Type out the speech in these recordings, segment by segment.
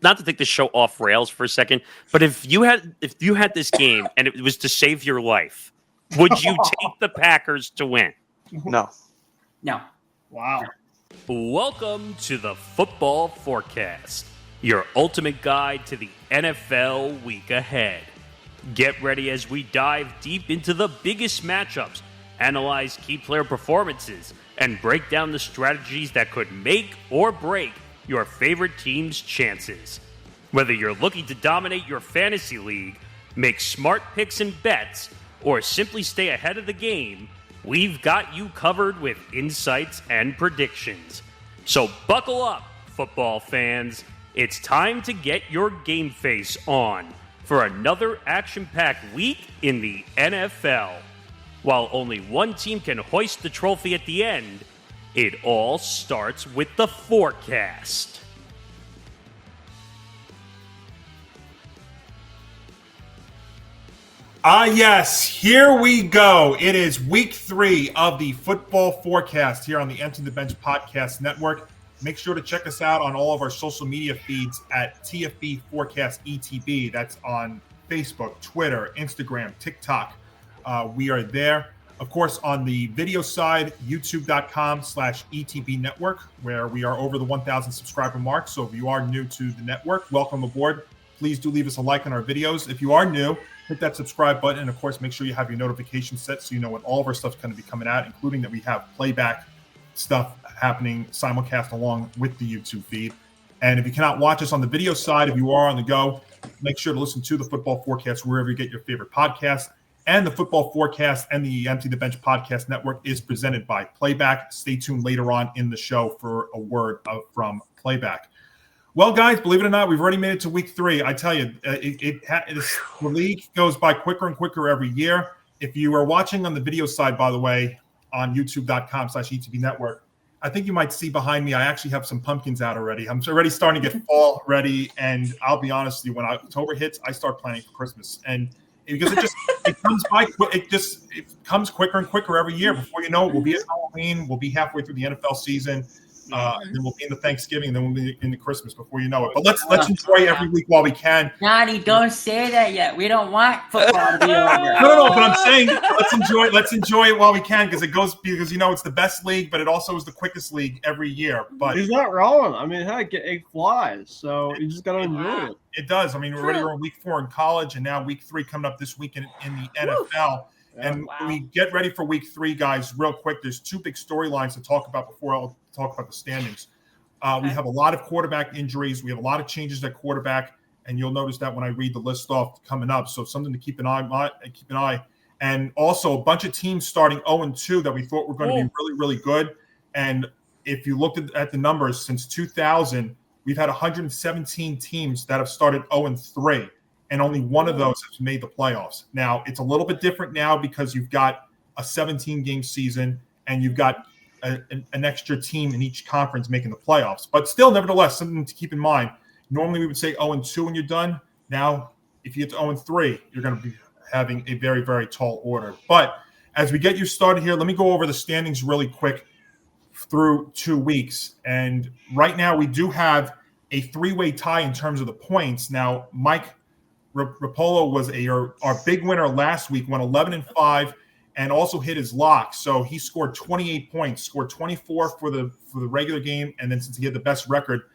not to take the show off rails for a second, but if you had this game and it was to save your life, would you take the Packers to win? No. Wow. Welcome to the Football Forecast, your ultimate guide to the NFL week ahead. Get ready as we dive deep into the biggest matchups, analyze key player performances, and break down the strategies that could make or break your favorite team's chances. Whether you're looking to dominate your fantasy league, make smart picks and bets, or simply stay ahead of the game, we've got you covered with insights and predictions. So buckle up, football fans. It's time to get your game face on for another action-packed week in the NFL. While only one team can hoist the trophy at the end, it all starts with the forecast. Yes, here we go. It is week 3 of the Football Forecast here on the Empty the Bench Podcast Network. Make sure to check us out on all of our social media feeds at TFB Forecast ETB. That's on Facebook, Twitter, Instagram, TikTok. We are there. Of course, on the video side, youtube.com/ETB Network, where we are over the 1,000 subscriber mark. So if you are new to the network, welcome aboard. Please do leave us a like on our videos. If you are new, hit that subscribe button. And of course, make sure you have your notifications set so you know when all of our stuff's going to be coming out, including that we have playback stuff happening simulcast along with the YouTube feed. And if you cannot watch us on the video side, if you are on the go, make sure to listen to the Football Forecast wherever you get your favorite podcasts. And the Football Forecast and the Empty the Bench Podcast Network is presented by Playback. Stay tuned later on in the show for a word from Playback. Well, guys, believe it or not, we've already made it to week 3. I tell you, the league goes by quicker and quicker every year. If you are watching on the video side, by the way, on youtube.com/ETB Network, I think you might see behind me, I actually have some pumpkins out already. I'm already starting to get fall ready. And I'll be honest with you, when October hits, I start planning for Christmas. And because it comes quicker and quicker every year. Before you know it, we'll be at Halloween. We'll be halfway through the NFL season. Then we'll be into Thanksgiving, and then we'll be into Christmas before you know it. But let's enjoy every week while we can. Johnny, don't say that yet. We don't want football to be over. No, but I'm saying let's enjoy it while we can because it's the best league, but it also is the quickest league every year. But He's not wrong. I mean, heck, it flies. So you just got to enjoy it. It does. I mean, we're already on week 4 in college, and now week 3 coming up this week in the NFL. And we get ready for week 3, guys, real quick. There's 2 big storylines to talk about before I'll talk about the standings. We have a lot of quarterback injuries. We have a lot of changes at quarterback, and you'll notice that when I read the list off coming up. So something to keep an eye. And also a bunch of teams starting 0-2 that we thought were going to be really, really good. And if you looked at the numbers since 2000, we've had 117 teams that have started 0-3. And only one of those has made the playoffs. Now, it's a little bit different now because you've got a 17-game season and you've got an extra team in each conference making the playoffs. But still, nevertheless, something to keep in mind. Normally, we would say 0-2 when you're done. Now, if you get to 0-3, you're going to be having a very, very tall order. But as we get you started here, let me go over the standings really quick through 2 weeks. And right now, we do have a 3-way tie in terms of the points. Now, Mike Rapolo was our big winner last week, went 11-5, and also hit his lock. So he scored 28 points, scored 24 for the regular game, and then since he had the best record,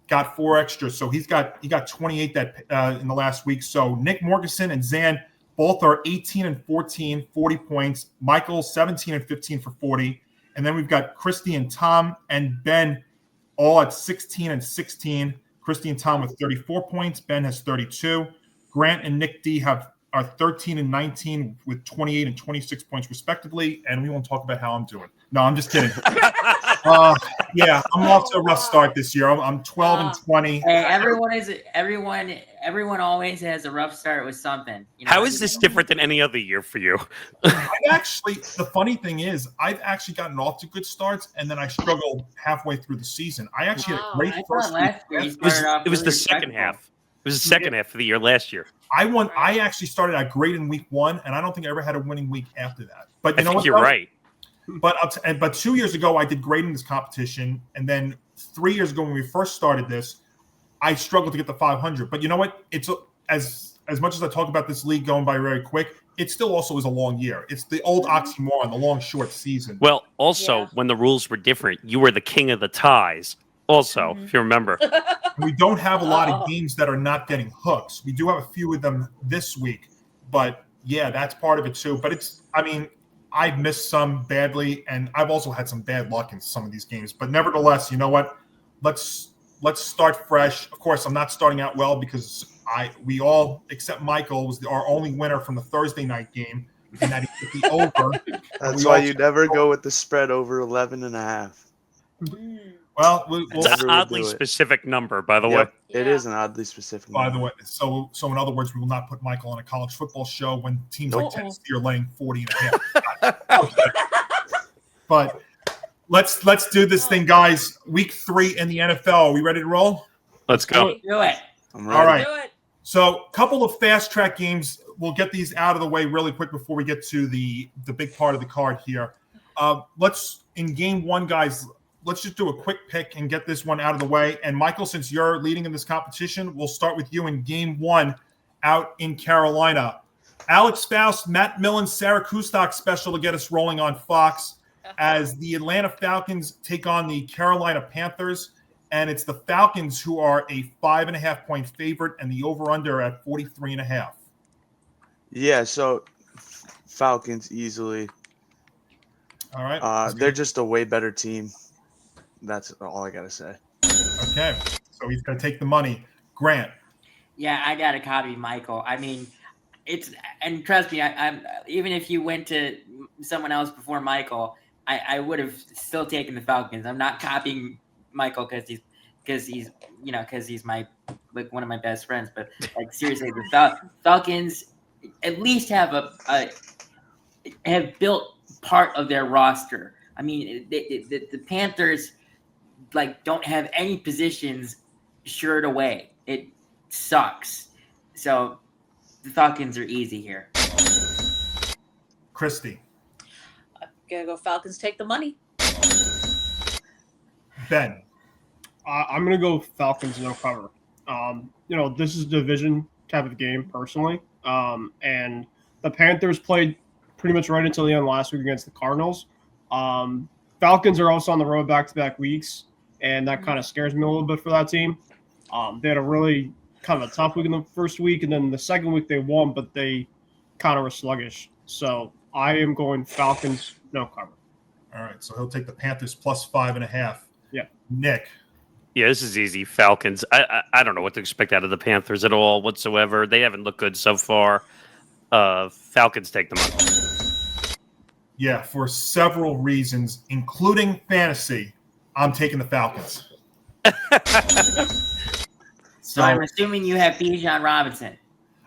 got 4 extra. So he got 28 in the last week. So Nick Morganson and Zan both are 18-14, 40 points. Michael 17-15 for 40, and then we've got Christy and Tom and Ben all at 16-16. Christy and Tom with 34 points. Ben has 32. Grant and Nick D are 13-19 with 28 and 26 points respectively, and we won't talk about how I'm doing. No, I'm just kidding. I'm off to a rough start this year. I'm 12-20. Hey, everyone always has a rough start with something. How is this different than any other year for you? The funny thing is, I've actually gotten off to good starts, and then I struggled halfway through the season. I actually had a great first week. It was the second half. It was the second half of the year last year. I actually started out great in week 1, and I don't think I ever had a winning week after that. But I think you're right. But 2 years ago, I did great in this competition, and then 3 years ago when we first started this, I struggle to get the 500. But you know what? It's as much as I talk about this league going by very quick, it still also is a long year. It's the old oxymoron, the long short season. Well, also when the rules were different, you were the king of the ties. Also, if you remember, we don't have a lot of games that are not getting hooks. We do have a few of them this week, but yeah, that's part of it too. But I've missed some badly, and I've also had some bad luck in some of these games. But nevertheless, you know what? Let's start fresh. Of course, I'm not starting out well because we all except Michael was our only winner from the Thursday night game, and that he hit the over. That's why you never go with the spread over 11.5. Well, it's an oddly specific number, by the way. It is an oddly specific number. By the way, so in other words, we will not put Michael on a college football show when teams like Tennessee are laying 40.5. But let's do this thing, guys. Week 3 in the NFL. Are we ready to roll? Let's go. Do it. I'm ready. All right. Do it. So, a couple of fast track games. We'll get these out of the way really quick before we get to the big part of the card here. Let's in game 1, guys. Let's just do a quick pick and get this one out of the way. And Michael, since you're leading in this competition, we'll start with you in game 1 out in Carolina. Alex Faust, Matt Millen, Sarah Kustok special to get us rolling on Fox as the Atlanta Falcons take on the Carolina Panthers. And it's the Falcons who are a 5.5-point favorite and the over-under at 43.5. Yeah, so Falcons easily. All right. They're just a way better team. That's all I got to say. Okay. So he's going to take the money. Grant. Yeah, I got to copy Michael. I mean, and trust me, I'm even if you went to someone else before Michael, I would have still taken the Falcons. I'm not copying Michael because he's my one of my best friends. But seriously, the Falcons at least have have built part of their roster. I mean, the Panthers don't have any positions shored away. It sucks. So the Falcons are easy here. Christy. I'm gonna go Falcons. Take the money. Ben. I'm gonna go Falcons no cover. This is a division type of game personally. And the Panthers played pretty much right until the end last week against the Cardinals. Falcons are also on the road back-to-back weeks, and that kind of scares me a little bit for that team. They had a really kind of a tough week in the first week, and then the second week they won, but they kind of were sluggish. So I am going Falcons no cover. All right, so he'll take the Panthers plus 5.5. Yeah. Nick. Yeah, this is easy. Falcons. I don't know what to expect out of the Panthers at all whatsoever. They haven't looked good so far. Falcons take the money. Yeah, for several reasons, including fantasy, I'm taking the Falcons. So I'm assuming you have Bijan Robinson.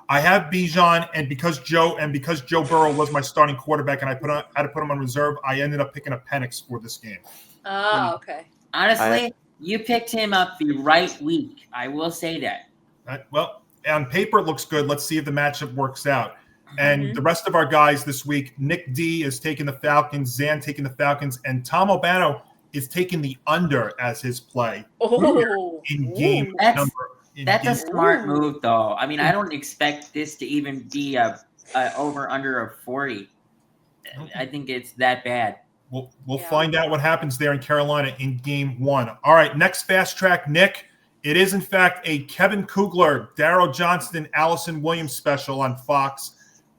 I have Bijan, and because Joe Burrow was my starting quarterback, and I had to put him on reserve, I ended up picking a Penix for this game. Oh, okay. Honestly, you picked him up the right week. I will say that. Well, on paper, it looks good. Let's see if the matchup works out. And the rest of our guys this week, Nick D is taking the Falcons, Zan taking the Falcons, and Tom Albano is taking the under as his play in game number. That's a smart move, though. I mean, I don't expect this to even be a over-under of 40. I think it's that bad. We'll find out what happens there in Carolina in game 1. All right, next fast track, Nick. It is, in fact, a Kevin Kugler, Darryl Johnston, Allison Williams special on Fox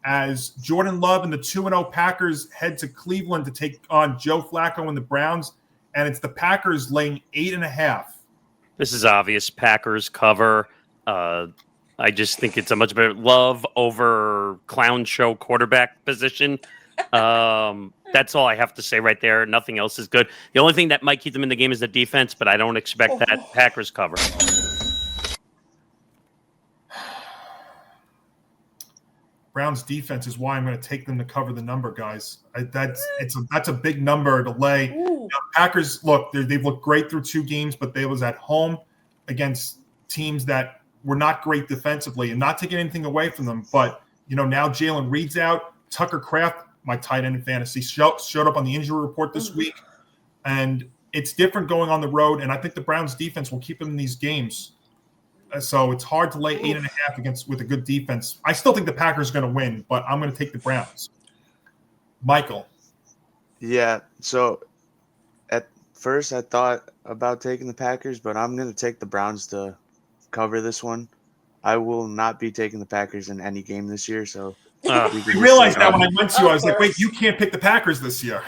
as Jordan Love and the 2-0 Packers head to Cleveland to take on Joe Flacco and the Browns, and it's the Packers laying 8.5. This is obvious. Packers cover. I just think it's a much better Love over clown show quarterback position. That's all I have to say right there. Nothing else is good. The only thing that might keep them in the game is the defense, but I don't expect that. Packers cover. Browns defense is why I'm going to take them to cover the number, guys. That's a big number to lay. Packers, look, they've looked great through 2 games, but they was at home against teams that were not great defensively, and not taking anything away from them. But now Jalen Reed's out. Tucker Kraft, my tight end in fantasy, showed up on the injury report this week, and it's different going on the road. And I think the Browns defense will keep them in these games. So it's hard to lay 8.5 with a good defense. I still think the Packers are going to win, but I'm going to take the Browns. Michael. Yeah. So at first I thought about taking the Packers, but I'm going to take the Browns to cover this one. I will not be taking the Packers in any game this year, so we can I just realized say that no. when I went to you, Of I was like, wait, course. you can't pick the Packers this year.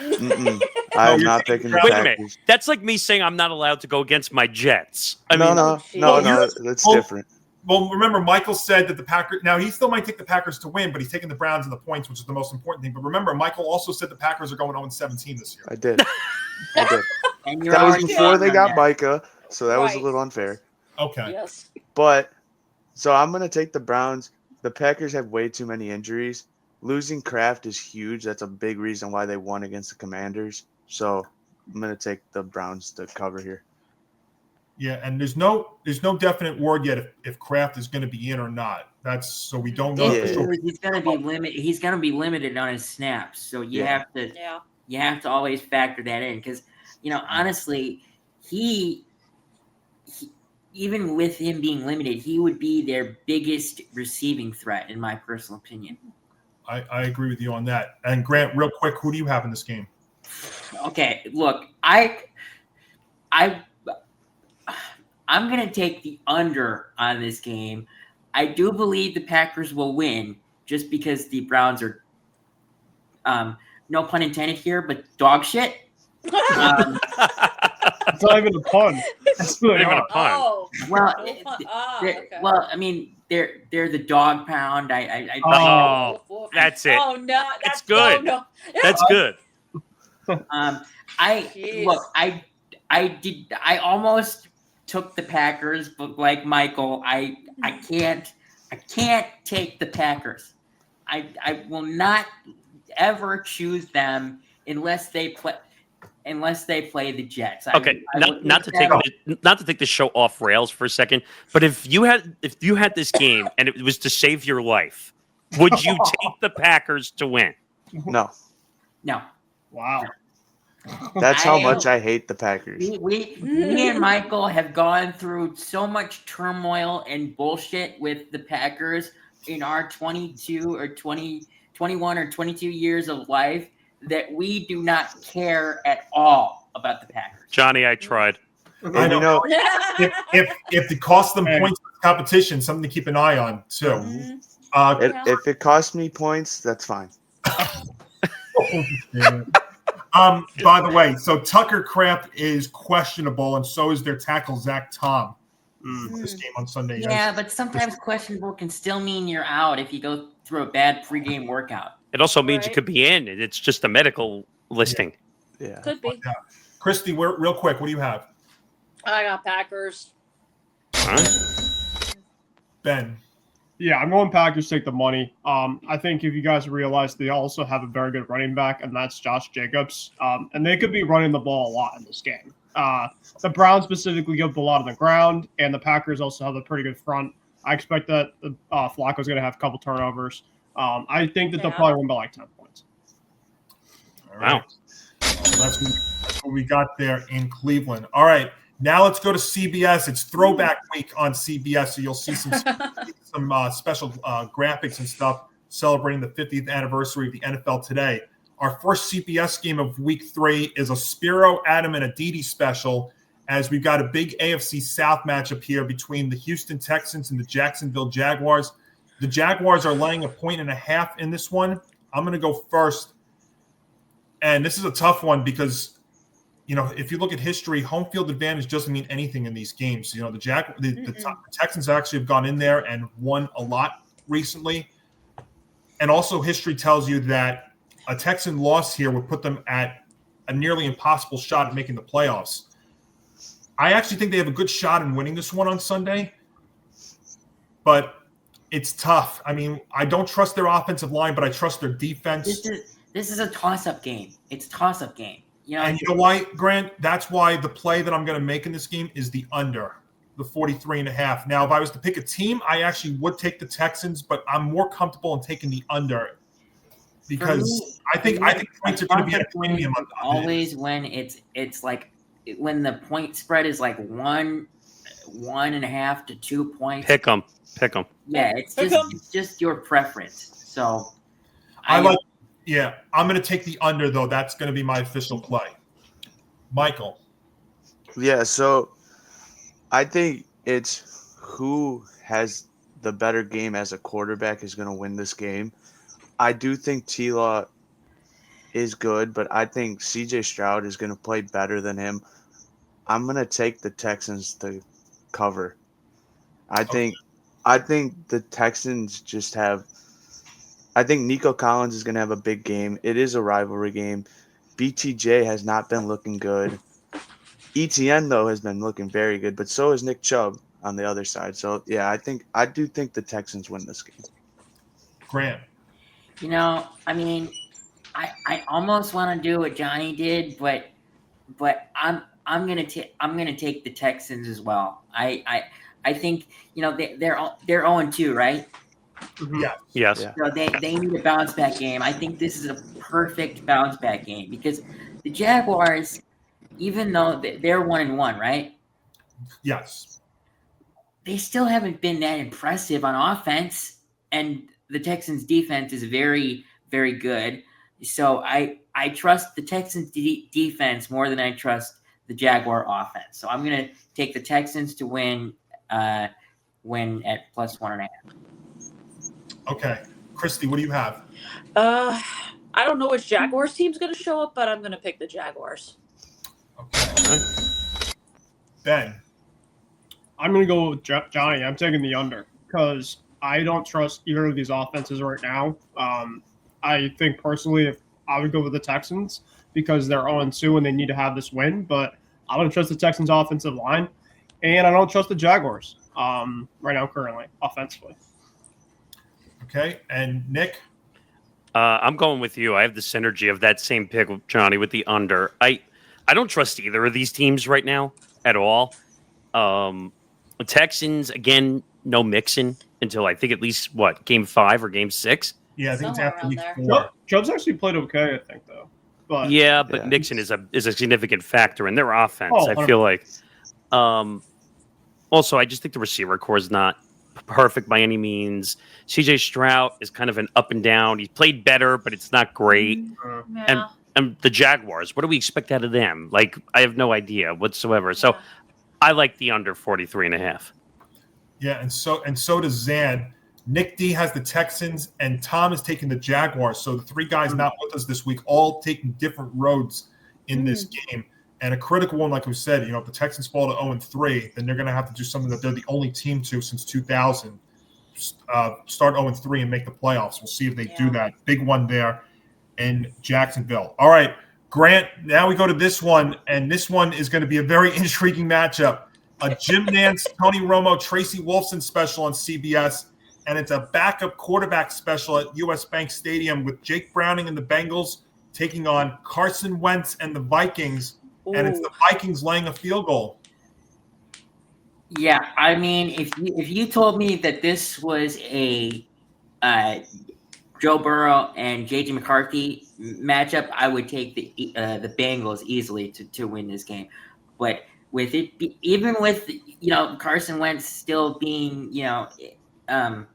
I'm you're not taking picking the the Wait a Packers. minute. That's like me saying I'm not allowed to go against my Jets. No, that's different. Well, remember, Michael said that the Packers – now, he still might take the Packers to win, but he's taking the Browns and the points, which is the most important thing. But remember, Michael also said the Packers are going 0-17 this year. I did. And you're That was already before wrong they on got that. Micah, so that was a Right. little unfair. Okay. Yes. But so I'm going to take the Browns. The Packers have way too many injuries. Losing Kraft is huge. That's a big reason why they won against the Commanders. So I'm going to take the Browns to cover here. Yeah, and there's no definite word yet if Kraft is going to be in or not. That's so we don't know for sure. He's going to be limited. He's going to be limited on his snaps, so you have to always factor that in because honestly, he even with him being limited, he would be their biggest receiving threat in my personal opinion. I agree with you on that. And Grant, real quick, who do you have in this game? Okay, look, I'm going to take the under on this game. I do believe the Packers will win just because the Browns are, no pun intended here, but dog shit. It's not even a pun. It's Not even a pun. Oh. Well, No pun. they're- Okay. well, I mean, they're the dog pound. Oh, that's it. Oh no, that's good. Oh, no. That's good. Jeez. I almost took the Packers, but like Michael, I can't take the Packers. I will not ever choose them unless they play the Jets. Okay, not to take the show off rails for a second, but if you had this game and it was to save your life, would you take the Packers to win? No. No. Wow. That's how much I hate the Packers. Me and Michael have gone through so much turmoil and bullshit with the Packers in our 22 or 20, 21 or 22 years of life that we do not care at all about the Packers. Johnny, I tried. I know. If it costs them points for competition, something to keep an eye on too. If it costs me points, that's fine. By the way, so Tucker Kraft is questionable, and so is their tackle Zach Tom for this game on Sunday. Yeah, but sometimes questionable can still mean you're out if you go through a bad pregame workout. It also means you could be in. It's just a medical listing. Yeah. Could be. Yeah. Christy, real quick, what do you have? I got Packers. Huh? Ben. Yeah, I'm going Packers to take the money. I think if you guys realize they also have a very good running back, and that's Josh Jacobs. And they could be running the ball a lot in this game. The Browns specifically give up a lot on the ground, and the Packers also have a pretty good front. I expect that Flacco's going to have a couple turnovers. I think that they'll probably win by like 10 points. All right. That's what we got there in Cleveland. All right. Now let's go to CBS. It's Throwback Week on CBS, so you'll see some special graphics and stuff celebrating the 50th anniversary of the NFL today. Our first CBS game of Week 3 is a Spiro, Adam, and Aditi special, as we've got a big AFC South matchup here between the Houston Texans and the Jacksonville Jaguars. The Jaguars are laying 1.5 in this one. I'm going to go first, and this is a tough one because – if you look at history, home field advantage doesn't mean anything in these games. The Texans actually have gone in there and won a lot recently. And also history tells you that a Texan loss here would put them at a nearly impossible shot at making the playoffs. I actually think they have a good shot in winning this one on Sunday, but it's tough. I mean, I don't trust their offensive line, but I trust their defense. This is a toss-up game. It's a toss-up game. And you know why, Grant? That's why the play that I'm going to make in this game is the under, the 43.5. Now, if I was to pick a team, I actually would take the Texans, but I'm more comfortable in taking the under because I think points are going to be at a premium. Always when it's like when the point spread is like one 1.5 to 2 points. Pick them. Yeah, Pick 'em. it's just your preference. So I'm going to take the under, though. That's going to be my official play. Michael. Yeah, so I think it's who has the better game as a quarterback is going to win this game. I do think T-Law is good, but I think CJ Stroud is going to play better than him. I'm going to take the Texans to cover. I think the Texans just have – I think Nico Collins is going to have a big game. It is a rivalry game. BTJ has not been looking good. ETN, though, has been looking very good, but so is Nick Chubb on the other side. So, yeah, I do think the Texans win this game. Grant. I mean, I almost want to do what Johnny did, but I'm gonna take the Texans as well. I think they're 0-2, right? Mhm. Yes. Yeah. So they need a bounce back game. I think this is a perfect bounce back game because the Jaguars, even though they're 1-1, right? Yes. They still haven't been that impressive on offense, and the Texans' defense is very, very good. So I trust the Texans' defense more than I trust the Jaguar offense. So I'm going to take the Texans to win at +1.5. Okay. Christy, what do you have? I don't know which Jaguars team's going to show up, but I'm going to pick the Jaguars. Okay. Ben. I'm going to go with Johnny. I'm taking the under because I don't trust either of these offenses right now. I think personally, if I would go with the Texans because they're 0-2 and they need to have this win, but I don't trust the Texans' offensive line, and I don't trust the Jaguars right now currently offensively. Okay. And Nick. I'm going with you. I have the synergy of that same pick, Johnny, with the under. I don't trust either of these teams right now at all. The Texans, again, no Mixon until I think at least, Game 5 or Game 6? Yeah, I think Somewhere it's after around week there. 4. Chubb's actually played okay, I think, though. But Yeah, Yeah. Mixon is a significant factor in their offense, Oh, I feel like. Also, I just think the receiver core is not perfect by any means. CJ Stroud is kind of an up and down. He's played better, but it's not great. Yeah. And the Jaguars, what do we expect out of them? I have no idea whatsoever. So Yeah. I like the under 43.5. Yeah, and so does Zan. Nick D has the Texans, and Tom is taking the Jaguars. So the three guys not with us this week, all taking different roads in this game. And a critical one, like we said, if the Texans fall to 0-3, then they're going to have to do something that they're the only team to since 2000, start 0-3 and make the playoffs. We'll see if they do that. Big one there in Jacksonville. All right, Grant, now we go to this one, and this one is going to be a very intriguing matchup. A Jim Nance, Tony Romo, Tracy Wolfson special on CBS, and it's a backup quarterback special at US Bank Stadium with Jake Browning and the Bengals taking on Carson Wentz and the Vikings, and it's the Vikings laying a field goal. Yeah, I mean, if you told me that this was a Joe Burrow and JJ McCarthy matchup, I would take the Bengals easily to win this game. But with it, even with Carson Wentz still being better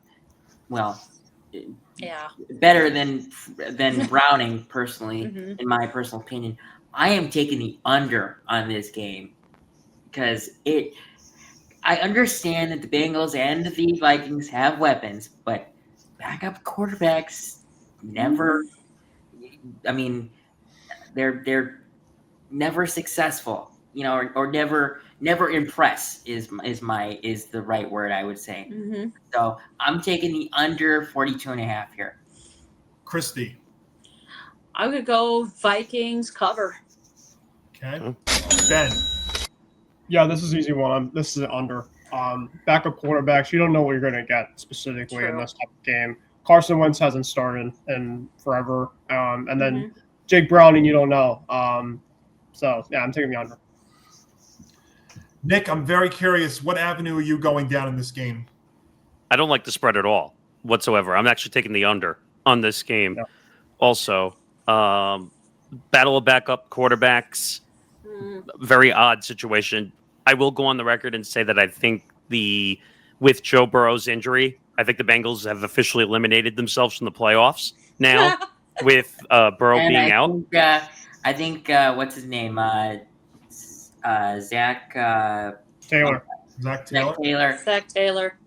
than Browning personally, in my personal opinion, I am taking the under on this game because I understand that the Bengals and the Vikings have weapons, but backup quarterbacks never. I mean, they're never successful, or never impress is the right word, I would say. So I'm taking the under 42.5 here. Christy. I'm going to go Vikings cover. Okay. Ben. Yeah, this is an easy one. This is an under. Backup quarterbacks, you don't know what you're going to get specifically in this type of game. Carson Wentz hasn't started in forever. And then Jake Browning, you don't know. So, yeah, I'm taking the under. Nick, I'm very curious. What avenue are you going down in this game? I don't like the spread at all whatsoever. I'm actually taking the under on this game. Yeah. Also, battle of backup quarterbacks, very odd situation. I will go on the record and say that I think with Joe Burrow's injury, I think the Bengals have officially eliminated themselves from the playoffs now with Burrow And being out. I think what's his name? Zach Taylor. Zach Taylor. Zach Taylor.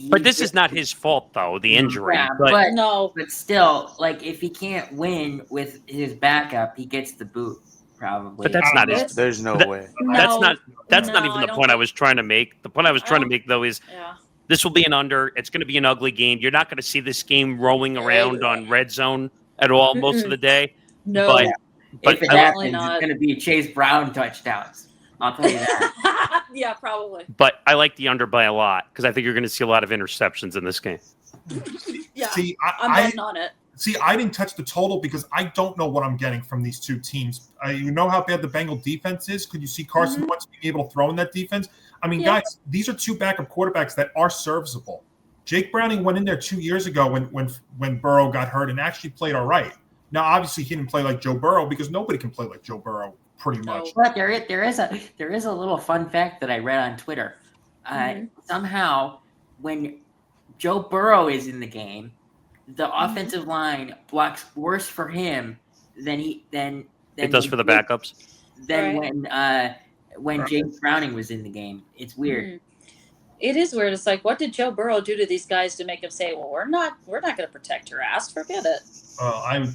But this is not his fault, though, the injury. Yeah, but No. but still, like if he can't win with his backup, he gets the boot probably. But that's not his. There's no way. That's not No, even I the don't point I think- was trying to make. The point I was trying to make, though, is Yeah. this will be an under. It's going to be an ugly game. You're not going to see this game rolling around on red zone at all most of the day. No. But if it I- happens, it's not. going to be Chase Brown touchdowns. I'll tell you that. Yeah, probably. But I like the under by a lot because I think you're going to see a lot of interceptions in this game. Yeah. See, I'm betting on it. I didn't touch the total because I don't know what I'm getting from these two teams. You know how bad the Bengal defense is? Could you see Carson Wentz being able to throw in that defense? I mean, guys, these are two backup quarterbacks that are serviceable. Jake Browning went in there 2 years ago when Burrow got hurt and actually played all right. Now, obviously, he didn't play like Joe Burrow because nobody can play like Joe Burrow pretty much. But there is a little fun fact that I read on Twitter. Somehow, when Joe Burrow is in the game, the offensive line blocks worse for him than It does for the backups. Than when James Browning was in the game. It's weird. It is weird. It's like, what did Joe Burrow do to these guys to make them say, "Well, we're not going to protect your ass. Forget it."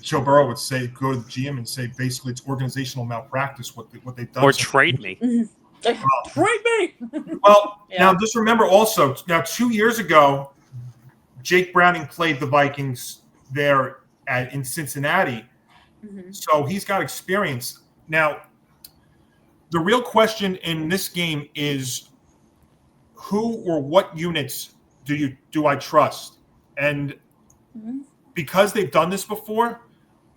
Joe Burrow would say, go to the GM and say, basically, it's organizational malpractice what they've done. Or trade me. Trade me. Well, now just remember also, 2 years ago, Jake Browning played the Vikings there in Cincinnati. So he's got experience. Now, the real question in this game is who or what units do I trust? And because they've done this before,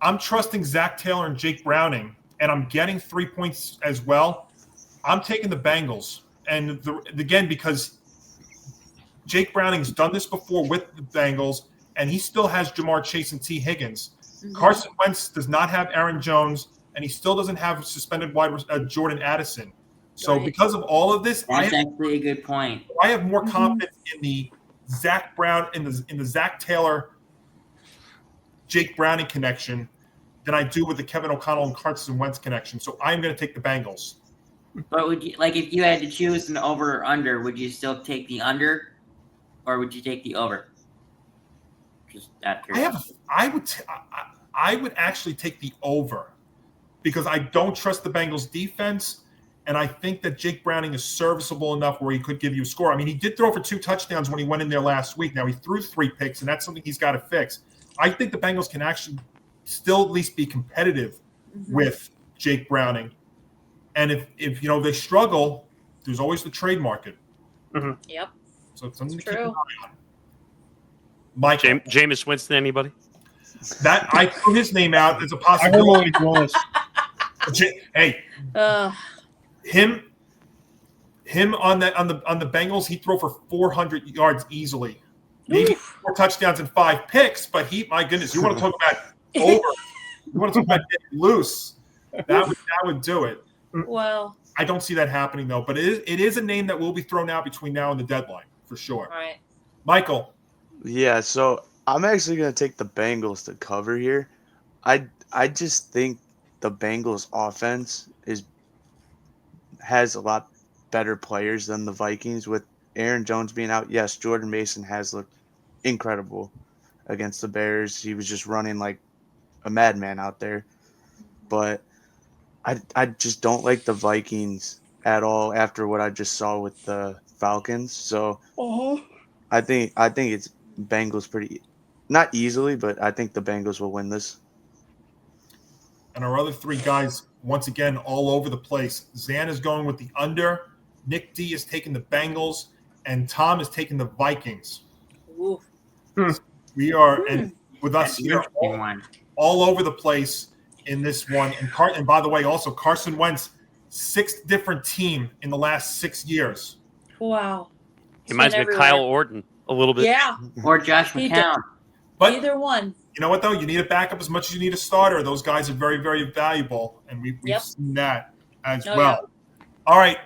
I'm trusting Zach Taylor and Jake Browning, and I'm getting 3 points as well. I'm taking the Bengals. And again, because Jake Browning's done this before with the Bengals, and he still has Jamar Chase and T. Higgins. Carson Wentz does not have Aaron Jones, and he still doesn't have suspended Jordan Addison. So because of all of this, that's actually a good point. I have more confidence in the Zach Brown in the Zach Taylor, Jake Browning connection than I do with the Kevin O'Connell and Carson Wentz connection. So I'm going to take the Bengals. But would you, like, if you had to choose an over or under, would you still take the under, or would you take the over? Just after. I would actually take the over because I don't trust the Bengals defense, and I think that Jake Browning is serviceable enough where he could give you a score. I mean, he did throw for 2 touchdowns when he went in there last week. Now he threw 3 picks, and that's something he's got to fix. I think the Bengals can actually still at least be competitive with Jake Browning. And if they struggle, there's always the trade market. Yep. So it's something to True. keep an eye on. Michael, Jameis Winston, anybody? that I threw his name out as a I heard possibility. Malik Willis. Hey, Uh, him on the Bengals, he threw for 400 yards easily. Maybe 4 touchdowns and 5 picks, but my goodness, you want to talk about over? You want to talk about getting loose? That would do it. well, I don't see that happening though, but it is a name that will be thrown out between now and the deadline for sure. right. Michael, Yeah, so I'm actually going to take the Bengals to cover here. I just think the Bengals offense has a lot better players than the Vikings with Aaron Jones being out. Yes, Jordan Mason has looked incredible against the Bears. He was just running like a madman out there. But I just don't like the Vikings at all after what I just saw with the Falcons. So I think it's Bengals pretty, not easily, but I think the Bengals will win this. and our other 3 guys, once again, all over the place. Zan is going with the under. Nick D is taking the Bengals, and Tom is taking the Vikings. Ooh. We are, and with us here, one. all over the place in this one. And by the way, also Carson Wentz, 6th different team in the last 6 years. Wow. He reminds me of Kyle Orton a little bit. Yeah. Or Josh He McCown. But Either one. you know what, though? You need a backup as much as you need a starter. Those guys are very, very valuable, and we've seen that as well. All right,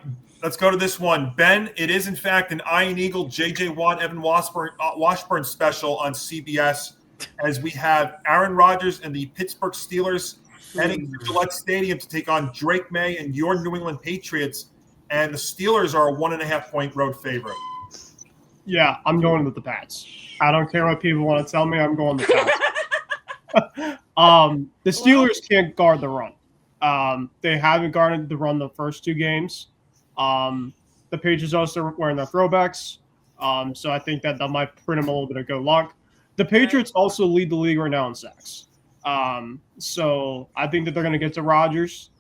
Let's go to this one. Ben, it is in fact an Iron Eagle, J.J. Watt, Evan Washburn special on CBS as we have Aaron Rodgers and the Pittsburgh Steelers heading to Gillette Stadium to take on Drake May and your New England Patriots. And the Steelers are a 1.5-point road favorite. Yeah, I'm going with the Pats. I don't care what people want to tell me. I'm going with the Pats. The Steelers can't guard the run. They haven't guarded the run the first 2 games. The Patriots also wearing their throwbacks. So I think that might print them a little bit of good luck. The Patriots also lead the league right now in sacks. So I think that they're going to get to Rodgers.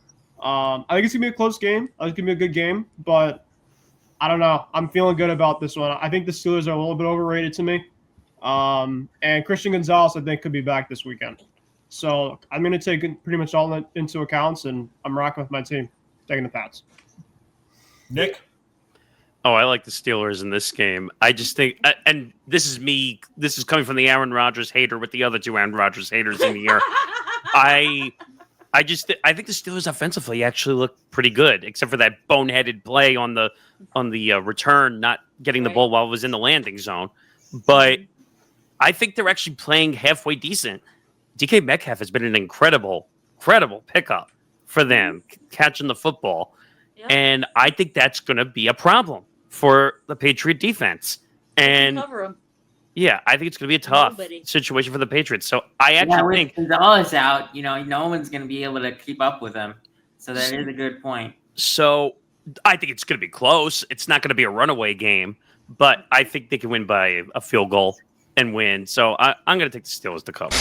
I think it's going to be a close game. I think it's going to be a good game. But I don't know. I'm feeling good about this one. I think the Steelers are a little bit overrated to me. And Christian Gonzalez, I think, could be back this weekend. So I'm going to take pretty much all that into account, and I'm rocking with my team, taking the Pats. Nick? Oh, I like the Steelers in this game. I just think, and this is coming from the Aaron Rodgers hater with the other 2 Aaron Rodgers haters in here. I think the Steelers offensively actually look pretty good, except for that boneheaded play on the return, not getting the ball while it was in the landing zone. But I think they're actually playing halfway decent. DK Metcalf has been an incredible pickup for them, catching the football. Yep. And I think that's going to be a problem for the Patriot defense. And cover them. Yeah, I think it's going to be a tough situation for the Patriots. So I actually think Gonzalez out, no one's going to be able to keep up with him. So that is a good point. So I think it's going to be close. It's not going to be a runaway game, but I think they can win by a field goal and win. So I'm going to take the Steelers to cover.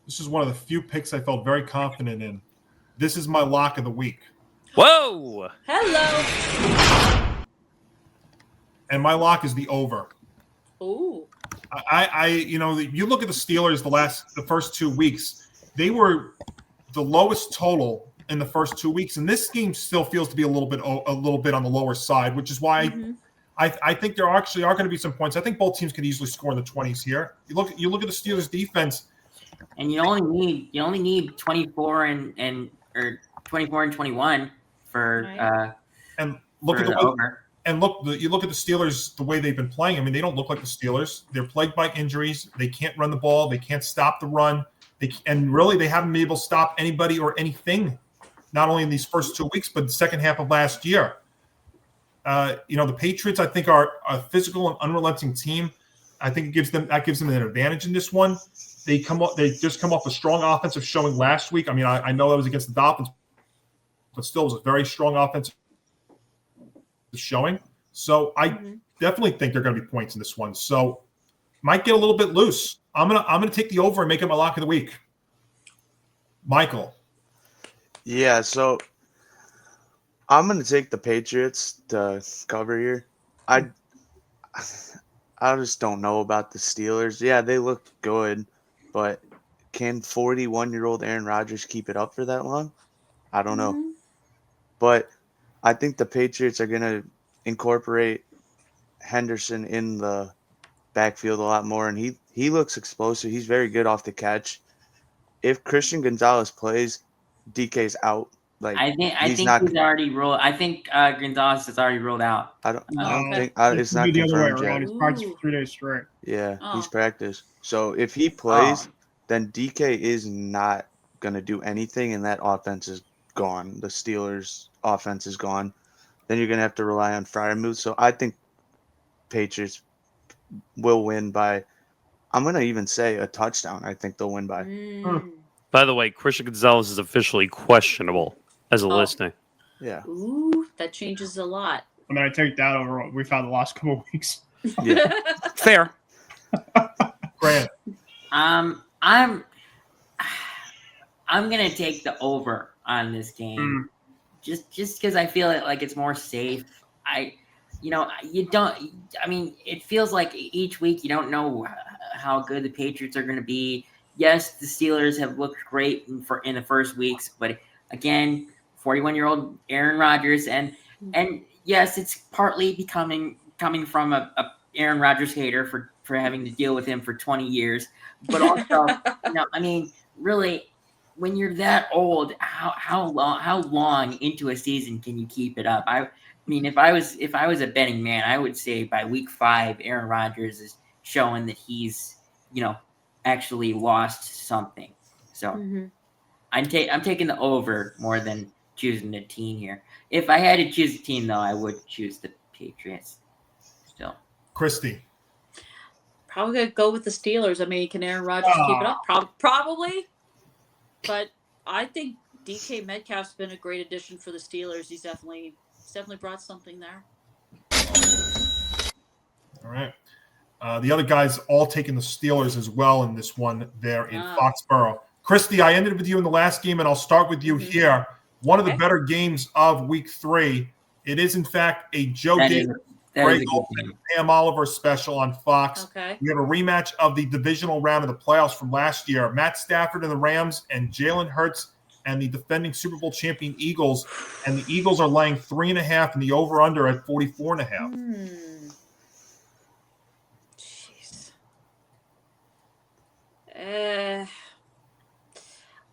This is one of the few picks I felt very confident in. This is my lock of the week. Whoa! Hello. And my lock is the over. Ooh. You look at the Steelers the first 2 weeks, they were the lowest total in the first 2 weeks, and this game still feels to be a little bit on the lower side, which is why I think there actually are going to be some points. I think both teams could easily score in the 20s here. You look at the Steelers defense, and you only need 24 and 21 for and look at the over. And you look at the Steelers, the way they've been playing. I mean, they don't look like the Steelers. They're plagued by injuries. They can't run the ball. They can't stop the run. And really, they haven't been able to stop anybody or anything, not only in these first 2 weeks, but the second half of last year. The Patriots, I think, are a physical and unrelenting team. I think that gives them an advantage in this one. They just come off a strong offensive showing last week. I mean, I know that was against the Dolphins, but still was a very strong offensive showing. So I definitely think there are going to be points in this one. So might get a little bit loose. I'm gonna take the over and make it my lock of the week. Michael. Yeah, so I'm gonna take the Patriots to cover here. I just don't know about the Steelers. Yeah, they look good, but can 41-year-old Aaron Rodgers keep it up for that long? I don't know. But I think the Patriots are going to incorporate Henderson in the backfield a lot more, and he looks explosive. He's very good off the catch. If Christian Gonzalez plays, DK's out. I think he's already rolled. I think Gonzalez is already rolled out. I don't think it's not the other way confirmed around. yet. He's practiced for 3 days straight. Yeah, he's practiced. So if he plays, then DK is not going to do anything, and that offense is gone. The Steelers' offense is gone. Then you're going to have to rely on Freiermuth. So I think Patriots will win by, I'm going to even say a touchdown. I think they'll win by. By the way, Christian Gonzalez is officially questionable as a listing. Yeah. Ooh, that changes a lot. I mean, I take that over what we've had the last couple of weeks. Yeah. Fair. Grant. I'm gonna take the over on this game, just because I feel like it's more safe. It feels like each week you don't know how good the Patriots are gonna be. Yes, the Steelers have looked great in the first weeks, but again, 41-year-old Aaron Rodgers, and yes, it's partly coming from a Aaron Rodgers hater for having to deal with him for 20 years, but also, really, when you're that old, how long into a season can you keep it up? I mean, if I was a betting man, I would say by week 5, Aaron Rodgers is showing that he's actually lost something. So I'm taking the over more than choosing a team here. If I had to choose a team, though, I would choose the Patriots. Still, Christy. Probably gonna go with the Steelers. I mean, can Aaron Rodgers keep it up? Probably. But I think DK Metcalf's been a great addition for the Steelers. He's definitely brought something there. All right. The other guys all taking the Steelers as well in this one there in Foxborough. Christy, I ended with you in the last game, and I'll start with you here. One of the better games of week 3. It is, in fact, a Joe Davis, Greg Olsen, Pam Oliver special on Fox. Okay. We have a rematch of the divisional round of the playoffs from last year. Matt Stafford and the Rams and Jalen Hurts and the defending Super Bowl champion Eagles. And the Eagles are laying 3.5 and the over-under at 44.5. Jeez.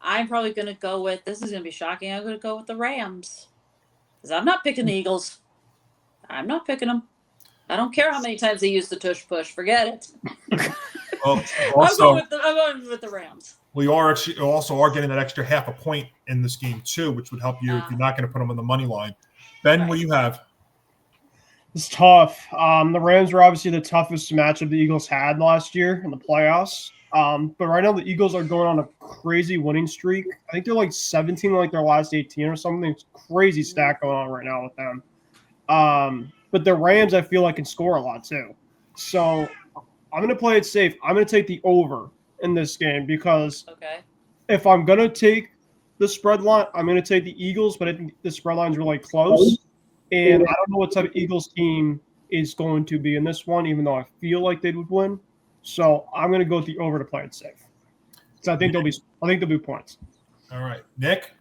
I'm probably going to go with, this is going to be shocking, I'm going to go with the Rams. Because I'm not picking the Eagles. I'm not picking them. I don't care how many times they use the tush push. Forget it. Well, I'm going with the Rams. We are actually also getting that extra half a point in this game too, which would help you if you're not going to put them on the money line. Ben, what do you have? It's tough. The Rams were obviously the toughest matchup the Eagles had last year in the playoffs. But right now the Eagles are going on a crazy winning streak. I think they're like 17 like their last 18 or something. It's crazy stat going on right now with them. But the Rams, I feel like, can score a lot too. So I'm going to play it safe. I'm going to take the over in this game because if I'm going to take the spread line, I'm going to take the Eagles, but I think the spread line is really close. And I don't know what type of Eagles team is going to be in this one, even though I feel like they would win. So I'm going to go with the over to play it safe. So I think there'll be points. All right, Nick.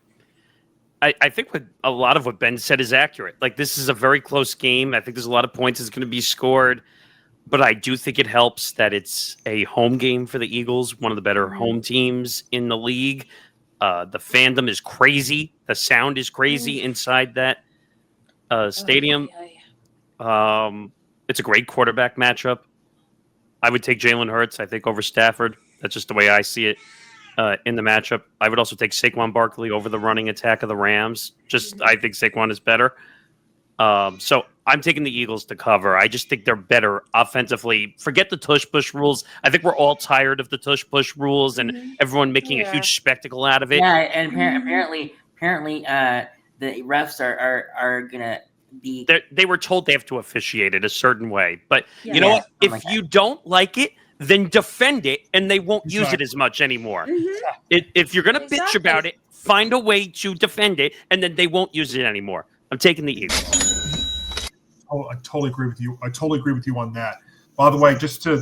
I think a lot of what Ben said is accurate. Like, this is a very close game. I think there's a lot of points that's going to be scored, but I do think it helps that it's a home game for the Eagles, one of the better home teams in the league. The fandom is crazy. The sound is crazy inside that stadium. It's a great quarterback matchup. I would take Jalen Hurts, I think, over Stafford. That's just the way I see it in the matchup. I would also take Saquon Barkley over the running attack of the Rams. I think Saquon is better. So I'm taking the Eagles to cover. I just think they're better offensively. Forget the tush-push rules. I think we're all tired of the tush-push rules and everyone making a huge spectacle out of it. Yeah, and apparently, the refs are going to be... They were told they have to officiate it a certain way. But you know what? If you don't like it, then defend it, and they won't use it as much anymore. If you're going to bitch about it, find a way to defend it, and then they won't use it anymore. I'm taking the Eagles. Oh, I totally agree with you. I totally agree with you on that. By the way, just to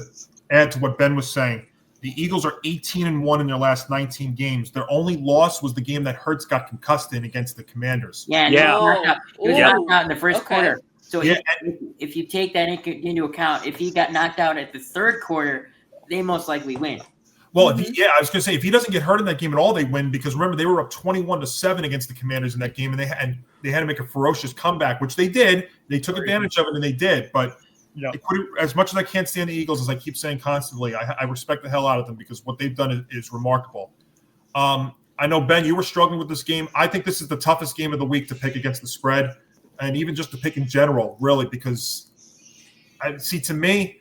add to what Ben was saying, the Eagles are 18-1 in their last 19 games. Their only loss was the game that Hurts got concussed in against the Commanders. He was knocked out in the first quarter. So if you take that into account, if he got knocked out at the third quarter, they most likely win. Well, I was going to say, if he doesn't get hurt in that game at all, they win, because remember, they were up 21-7 against the Commanders in that game, and they had to make a ferocious comeback, which they did. They took advantage of it, and they did. But as much as I can't stand the Eagles, as I keep saying constantly, I respect the hell out of them, because what they've done is remarkable. I know, Ben, you were struggling with this game. I think this is the toughest game of the week to pick against the spread, and even just to pick in general, really, because to me,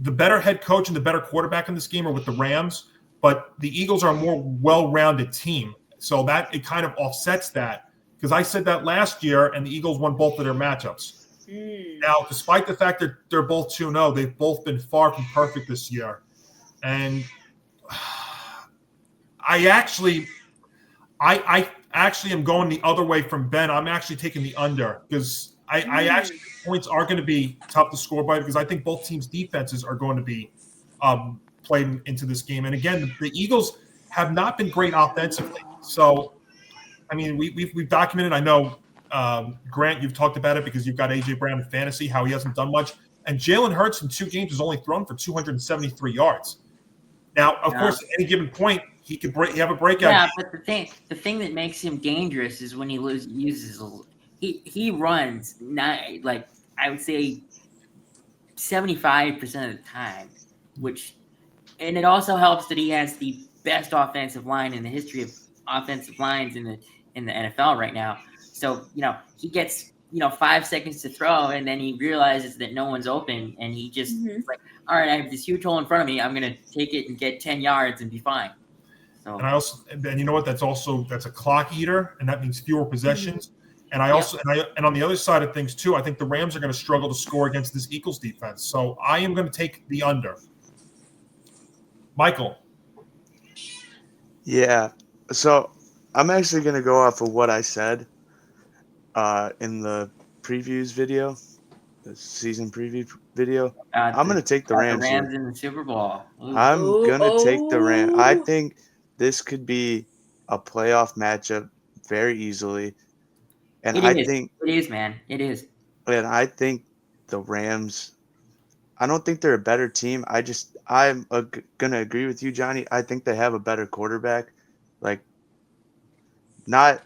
the better head coach and the better quarterback in this game are with the Rams, but the Eagles are a more well-rounded team. So that it kind of offsets that, because I said that last year, and the Eagles won both of their matchups. Now, despite the fact that they're both 2-0, they've both been far from perfect this year. And I actually am going the other way from Ben. I'm actually taking the under, because I actually think points are going to be tough to score by, because I think both teams' defenses are going to be played into this game. And again, the Eagles have not been great offensively. So, I mean, we've documented. I know, Grant, you've talked about it because you've got A.J. Brown in fantasy, how he hasn't done much. And Jalen Hurts in 2 games has only thrown for 273 yards. Now, of course, at any given point, he could have a breakout. Yeah, but the thing that makes him dangerous is when he uses he runs not like I would say 75% of the time, and it also helps that he has the best offensive line in the history of offensive lines in the NFL right now. So he gets 5 seconds to throw, and then he realizes that no one's open, and he just like, all right, I have this huge hole in front of me. I'm gonna take it and get 10 yards and be fine. So, And you know what? That's a clock eater, and that means fewer possessions. And and on the other side of things too, I think the Rams are going to struggle to score against this Eagles defense. So I am going to take the under. Michael. Yeah. So I'm actually going to go off of what I said in the previews video, the season preview video. I'm going to take the Rams. The Rams in the Super Bowl. I'm going to take the Rams. I think this could be a playoff matchup very easily. And it is, man. It is. And I think the Rams, I don't think they're a better team. I'm going to agree with you, Johnny. I think they have a better quarterback. Like, not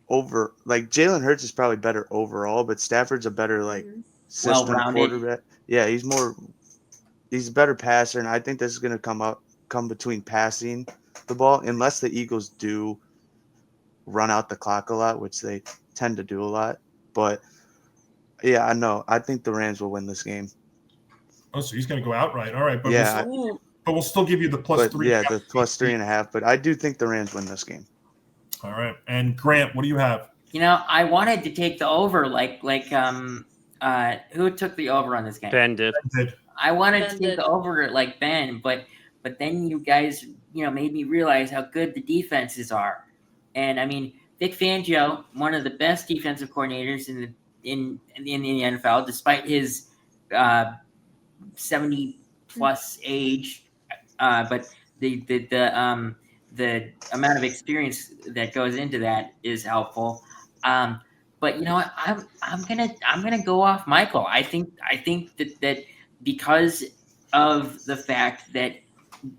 over, like, Jalen Hurts is probably better overall, but Stafford's a better, like, system quarterback. Yeah, he's a better passer, and I think this is going to come between passing the ball, unless the Eagles do run out the clock a lot, which they tend to do a lot. But yeah, I think the Rams will win this game. Oh, so he's going to go outright. All right, but yeah, we'll still give you the +3. Yeah, the +3.5. But I do think the Rams win this game. All right, and Grant, what do you have? I wanted to take the over, who took the over on this game? Ben did. I wanted to take the over like Ben, but then you guys, made me realize how good the defenses are. And I mean, Vic Fangio, one of the best defensive coordinators in the NFL, despite his 70+ age, but the amount of experience that goes into that is helpful. But you know what? I'm gonna go off Michael. I think that because of the fact that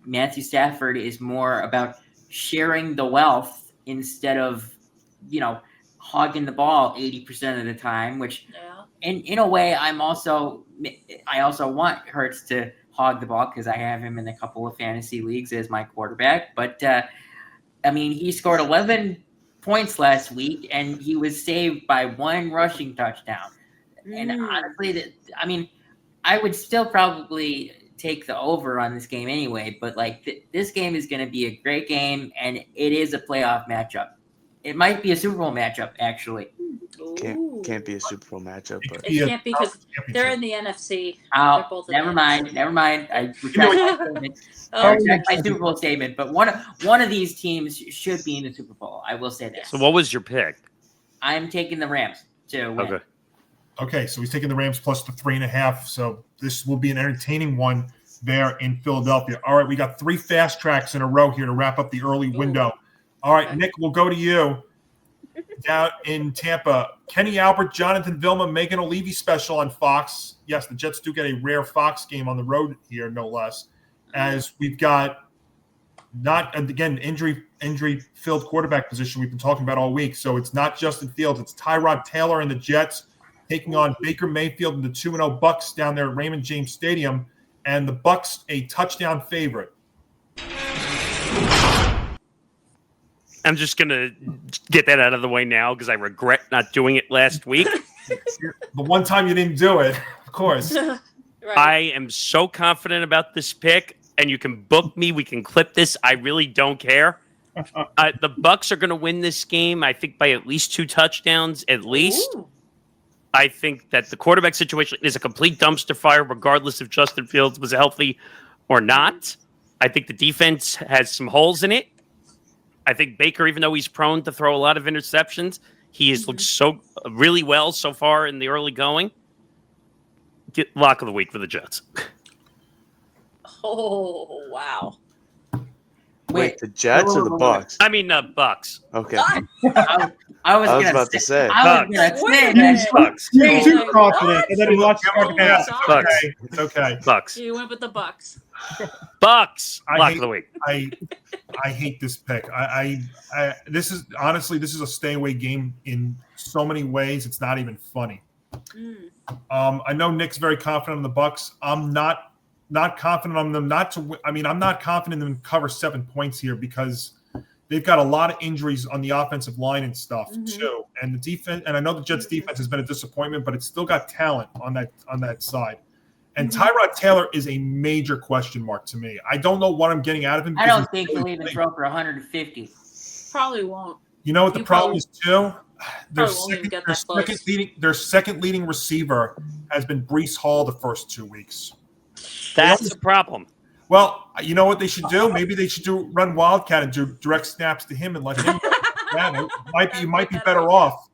Matthew Stafford is more about sharing the wealth instead of, hogging the ball 80% of the time, which in a way I also want Hurts to hog the ball because I have him in a couple of fantasy leagues as my quarterback. But I mean, he scored 11 points last week and he was saved by one rushing touchdown. And honestly, I would still probably take the over on this game anyway, but this game is going to be a great game, and it is a playoff matchup. It might be a Super Bowl matchup, actually. Can't be a Super Bowl matchup. But It can't be because they're in the NFC. Oh, never mind. I retract my Super Bowl statement, but one of these teams should be in the Super Bowl. I will say that. So what was your pick? I'm taking the Rams to win. Okay, so he's taking the Rams plus the 3.5. So this will be an entertaining one there in Philadelphia. All right, we got 3 fast tracks in a row here to wrap up the early window. All right, Nick, we'll go to you. Down in Tampa, Kenny Albert, Jonathan Vilma, Megan O'Leary special on Fox. Yes, the Jets do get a rare Fox game on the road here, no less. As we've got injury-filled quarterback position we've been talking about all week. So it's not Justin Fields, it's Tyrod Taylor and the Jets taking on Baker Mayfield and the 2-0 Bucks down there at Raymond James Stadium, and the Bucks a touchdown favorite. I'm just going to get that out of the way now because I regret not doing it last week. The one time you didn't do it, of course. Right. I am so confident about this pick, and you can book me. We can clip this. I really don't care. The Bucks are going to win this game, I think, by at least 2 touchdowns, at least. Ooh. I think that the quarterback situation is a complete dumpster fire, regardless if Justin Fields was healthy or not. I think the defense has some holes in it. I think Baker, even though he's prone to throw a lot of interceptions, he has looked so really well so far in the early going. Get lock of the week for the Jets. Oh, wow. Wait, the Jets or the Bucks? I mean, Bucks. Okay. I was about to say. I was gonna Wait a say minute. that. Bucks. You're too Like, confident, what? and then he watched the Give him a pass. pass. Bucks. It's okay. Bucks. You went with the Bucks. Bucks. I Lock hate- of the week. I hate this pick. This is honestly, this is a stay away game in so many ways. It's not even funny. I know Nick's very confident on the Bucks. I'm not confident on them not to win. I mean, I'm not confident in them to cover 7 points here because they've got a lot of injuries on the offensive line and stuff too. And the defense, and I know the Jets defense has been a disappointment, but it's still got talent on that side. And Tyrod Taylor is a major question mark to me. I don't know what I'm getting out of him. I don't think he'll even throw for 150. Probably won't. You know what the problem is too? Their Probably won't even get that close. second leading receiver has been Breece Hall the first 2 weeks. That's the problem. Well, you know what they should do? Maybe they should run Wildcat and do direct snaps to him and let him go. Yeah, you might be better off.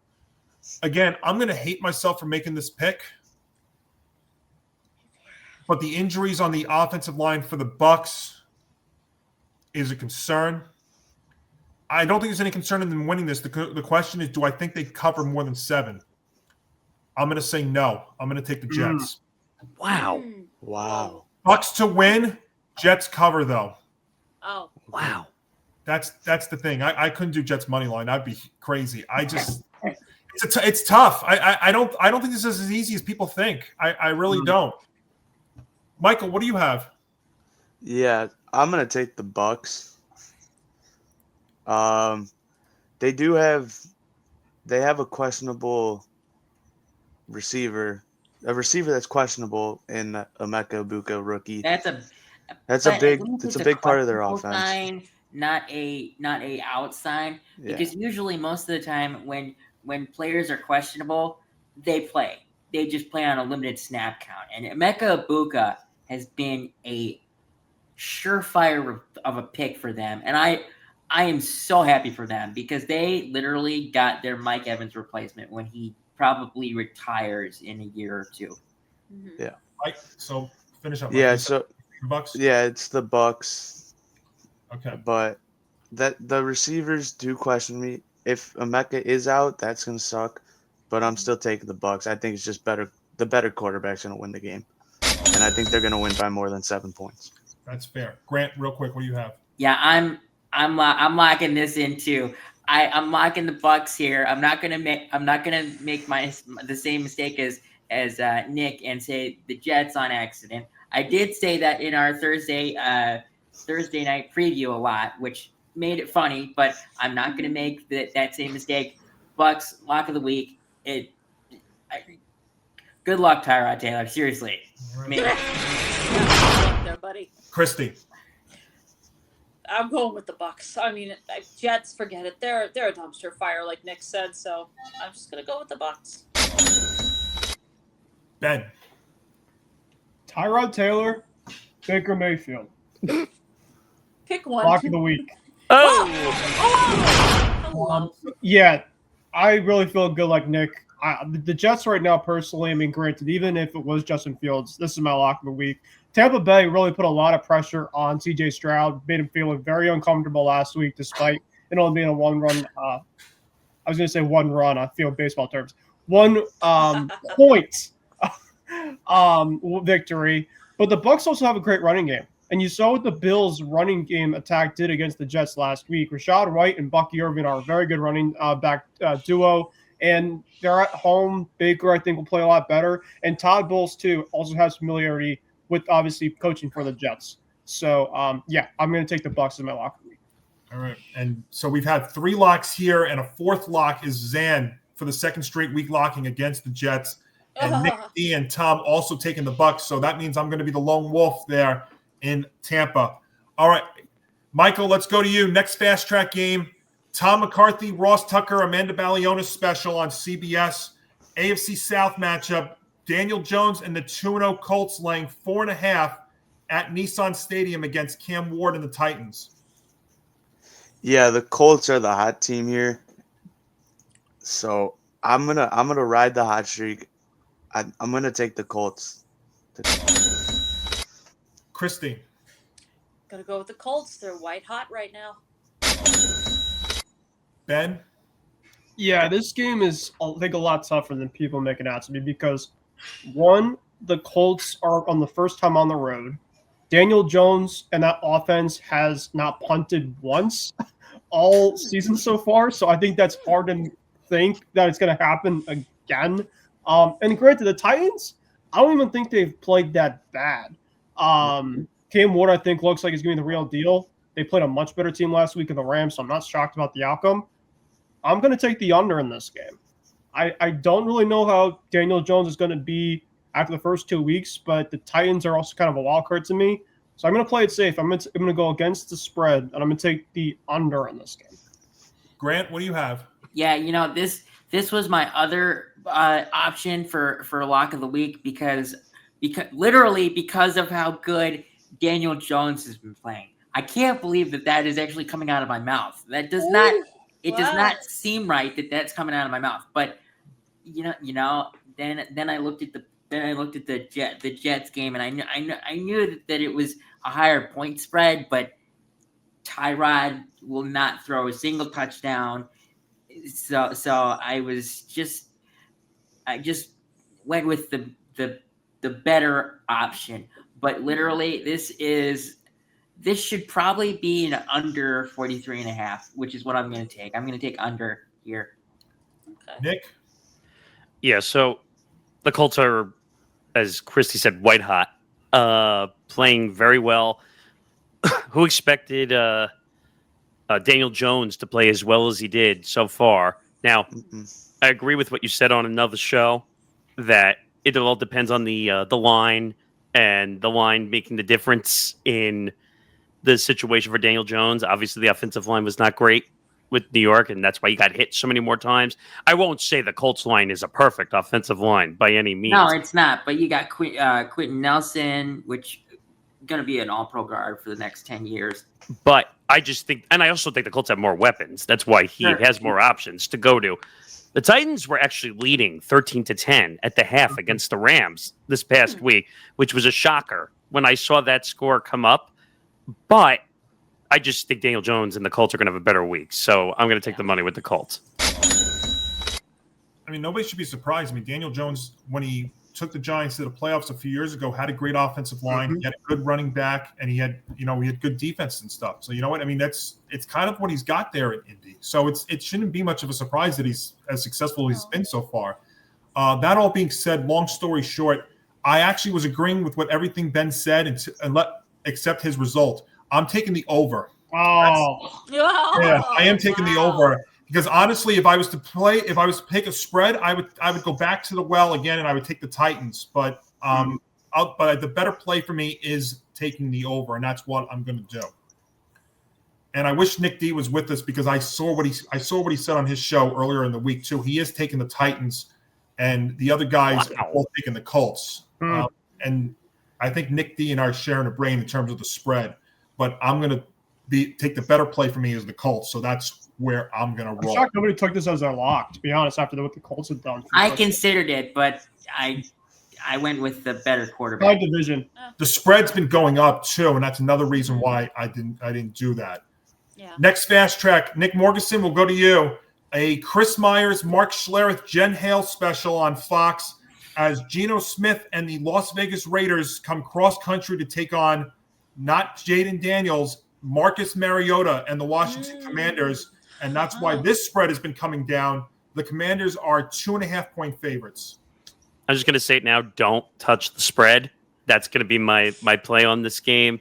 Again, I'm going to hate myself for making this pick. But the injuries on the offensive line for the Bucks is a concern. I don't think there's any concern in them winning this. The question is, do I think they cover more than 7? I'm going to say no. I'm going to take the Jets. Wow. Wow. Bucks to win. Jets cover though. Oh. Wow. That's the thing. I couldn't do Jets money line. That'd be crazy. I just it's tough. I don't think this is as easy as people think. I really don't. Michael, what do you have? Yeah, I'm gonna take the Bucks. They have a questionable receiver, a receiver that's questionable in Emeka Egbuka, rookie. That's a big part of their offense. Sign, not a out sign, because usually most of the time when players are questionable, they play. They just play on a limited snap count. And Emeka Egbuka has been a surefire of a pick for them. And I am so happy for them because they literally got their Mike Evans replacement when he probably retires in a year or two. Yeah. Mike, so finish up. Mike. Yeah, so Bucks? Yeah, it's the Bucks. Okay. But the receivers do question me. If Emeka is out, that's gonna suck. But I'm still taking the Bucks. I think it's just better. The better quarterback's gonna win the game, and I think they're gonna win by more than 7 points. That's fair. Grant, real quick, what do you have? Yeah, I'm locking this in too. I'm locking the Bucks here. I'm not gonna make the same mistake as Nick and say the Jets on accident. I did say that in our Thursday night preview a lot, which made it funny, but I'm not gonna make that same mistake. Bucks lock of the week. Good luck, Tyrod Taylor. Seriously. There, buddy. Christy. I'm going with the Bucks. I mean, Jets, forget it. They're a dumpster fire, like Nick said. So I'm just gonna go with the Bucks. Ben. Tyrod Taylor, Baker Mayfield. Pick one. Lock of the week. Hello. Yeah, I really feel good like Nick. The Jets right now, personally, I mean, granted, even if it was Justin Fields, this is my lock of the week. Tampa Bay really put a lot of pressure on C.J. Stroud, made him feeling very uncomfortable last week, despite it only being a one-run. I was going to say one run. I feel baseball terms. 1 point victory. But the Bucs also have a great running game. And you saw what the Bills' running game attack did against the Jets last week. Rashad White and Bucky Irvin are a very good running back duo. And they're at home. Baker, I think, will play a lot better. And Todd Bowles, too, also has familiarity with, obviously, coaching for the Jets. So, yeah, I'm going to take the Bucs in my lock of the week. All right. And so we've had 3 locks here, and a 4th lock is Zan for the 2nd straight week locking against the Jets. And Nick D and Tom also taking the Bucs. So that means I'm going to be the lone wolf there in Tampa. All right, Michael, let's go to you. Next fast track game, Tom McCarthy, Ross Tucker, Amanda Balionis special on CBS. AFC South matchup, Daniel Jones and the 2-0 Colts laying 4.5 at Nissan Stadium against Cam Ward and the Titans. Yeah, the Colts are the hot team here. So I'm gonna ride the hot streak. I'm gonna take the Colts. Christy. Gotta go with the Colts. They're white hot right now. Ben. Yeah, this game is, I think, a lot tougher than people make it out to be because, one, the Colts are on the first time on the road. Daniel Jones and that offense has not punted once all season so far, so I think that's hard to think that it's going to happen again. And granted, the Titans, I don't even think they've played that bad. Cam Ward, I think, looks like he's going to be the real deal. They played a much better team last week in the Rams, so I'm not shocked about the outcome. I'm going to take the under in this game. I don't really know how Daniel Jones is going to be after the first 2 weeks, but the Titans are also kind of a wild card to me. So I'm going to play it safe. I'm going to go against the spread, and I'm going to take the under in this game. Grant, what do you have? Yeah, this was my other option for lock of the week because literally because of how good Daniel Jones has been playing. I can't believe that is actually coming out of my mouth. That does not. It does not seem right that that's coming out of my mouth. But then I looked at the Jets game, and I knew that it was a higher point spread, but Tyrod will not throw a single touchdown. So I just went with the better option. But literally, this should probably be an under 43.5, which is what I'm going to take. I'm going to take under here. Okay. Nick? Yeah, so the Colts are, as Christy said, white hot, playing very well. Who expected Daniel Jones to play as well as he did so far? Now, I agree with what you said on another show that it all depends on the line and the line making the difference in the situation for Daniel Jones. Obviously, the offensive line was not great with New York, and that's why he got hit so many more times. I won't say the Colts line is a perfect offensive line by any means. No, it's not. But you got Quentin Nelson, which is going to be an all-pro guard for the next 10 years. But I just think, and I also think the Colts have more weapons. That's why he has more options to go to. The Titans were actually leading 13-10 at the half against the Rams this past week, which was a shocker when I saw that score come up. But I just think Daniel Jones and the Colts are going to have a better week. So I'm going to take the money with the Colts. I mean, nobody should be surprised. I mean, Daniel Jones, when he took the Giants to the playoffs a few years ago, had a great offensive line. He had a good running back, and he had good defense and stuff. So you know what? I mean, it's kind of what he's got there at Indy. So it shouldn't be much of a surprise that he's as successful as he's been so far. That all being said, long story short, I actually was agreeing with everything Ben said and accept his result. I'm taking the over. Yeah, I am taking the over because honestly, if I was to pick a spread, I would go back to the well again and I would take the Titans. But but the better play for me is taking the over, and that's what I'm going to do. And I wish Nick D was with us because I saw what he said on his show earlier in the week too. He is taking the Titans, and the other guys are both taking the Colts. And I think Nick D and I are sharing a brain in terms of the spread, but I'm going to take the better play for me is the Colts. So that's where I'm going to roll. I'm shocked nobody took this as their lock, to be honest, after what the Colts have done. I considered it, but I went with the better quarterback. My division. The spread's been going up too, and that's another reason why I didn't do that. Yeah. Next fast track, Nick Morganson, we'll go to you. A Chris Myers, Mark Schlereth, Jen Hale special on Fox as Geno Smith and the Las Vegas Raiders come cross-country to take on not Jaden Daniels, Marcus Mariota and the Washington Commanders, and that's why this spread has been coming down. The Commanders are 2.5-point favorites. I'm just going to say it now. Don't touch the spread. That's going to be my play on this game.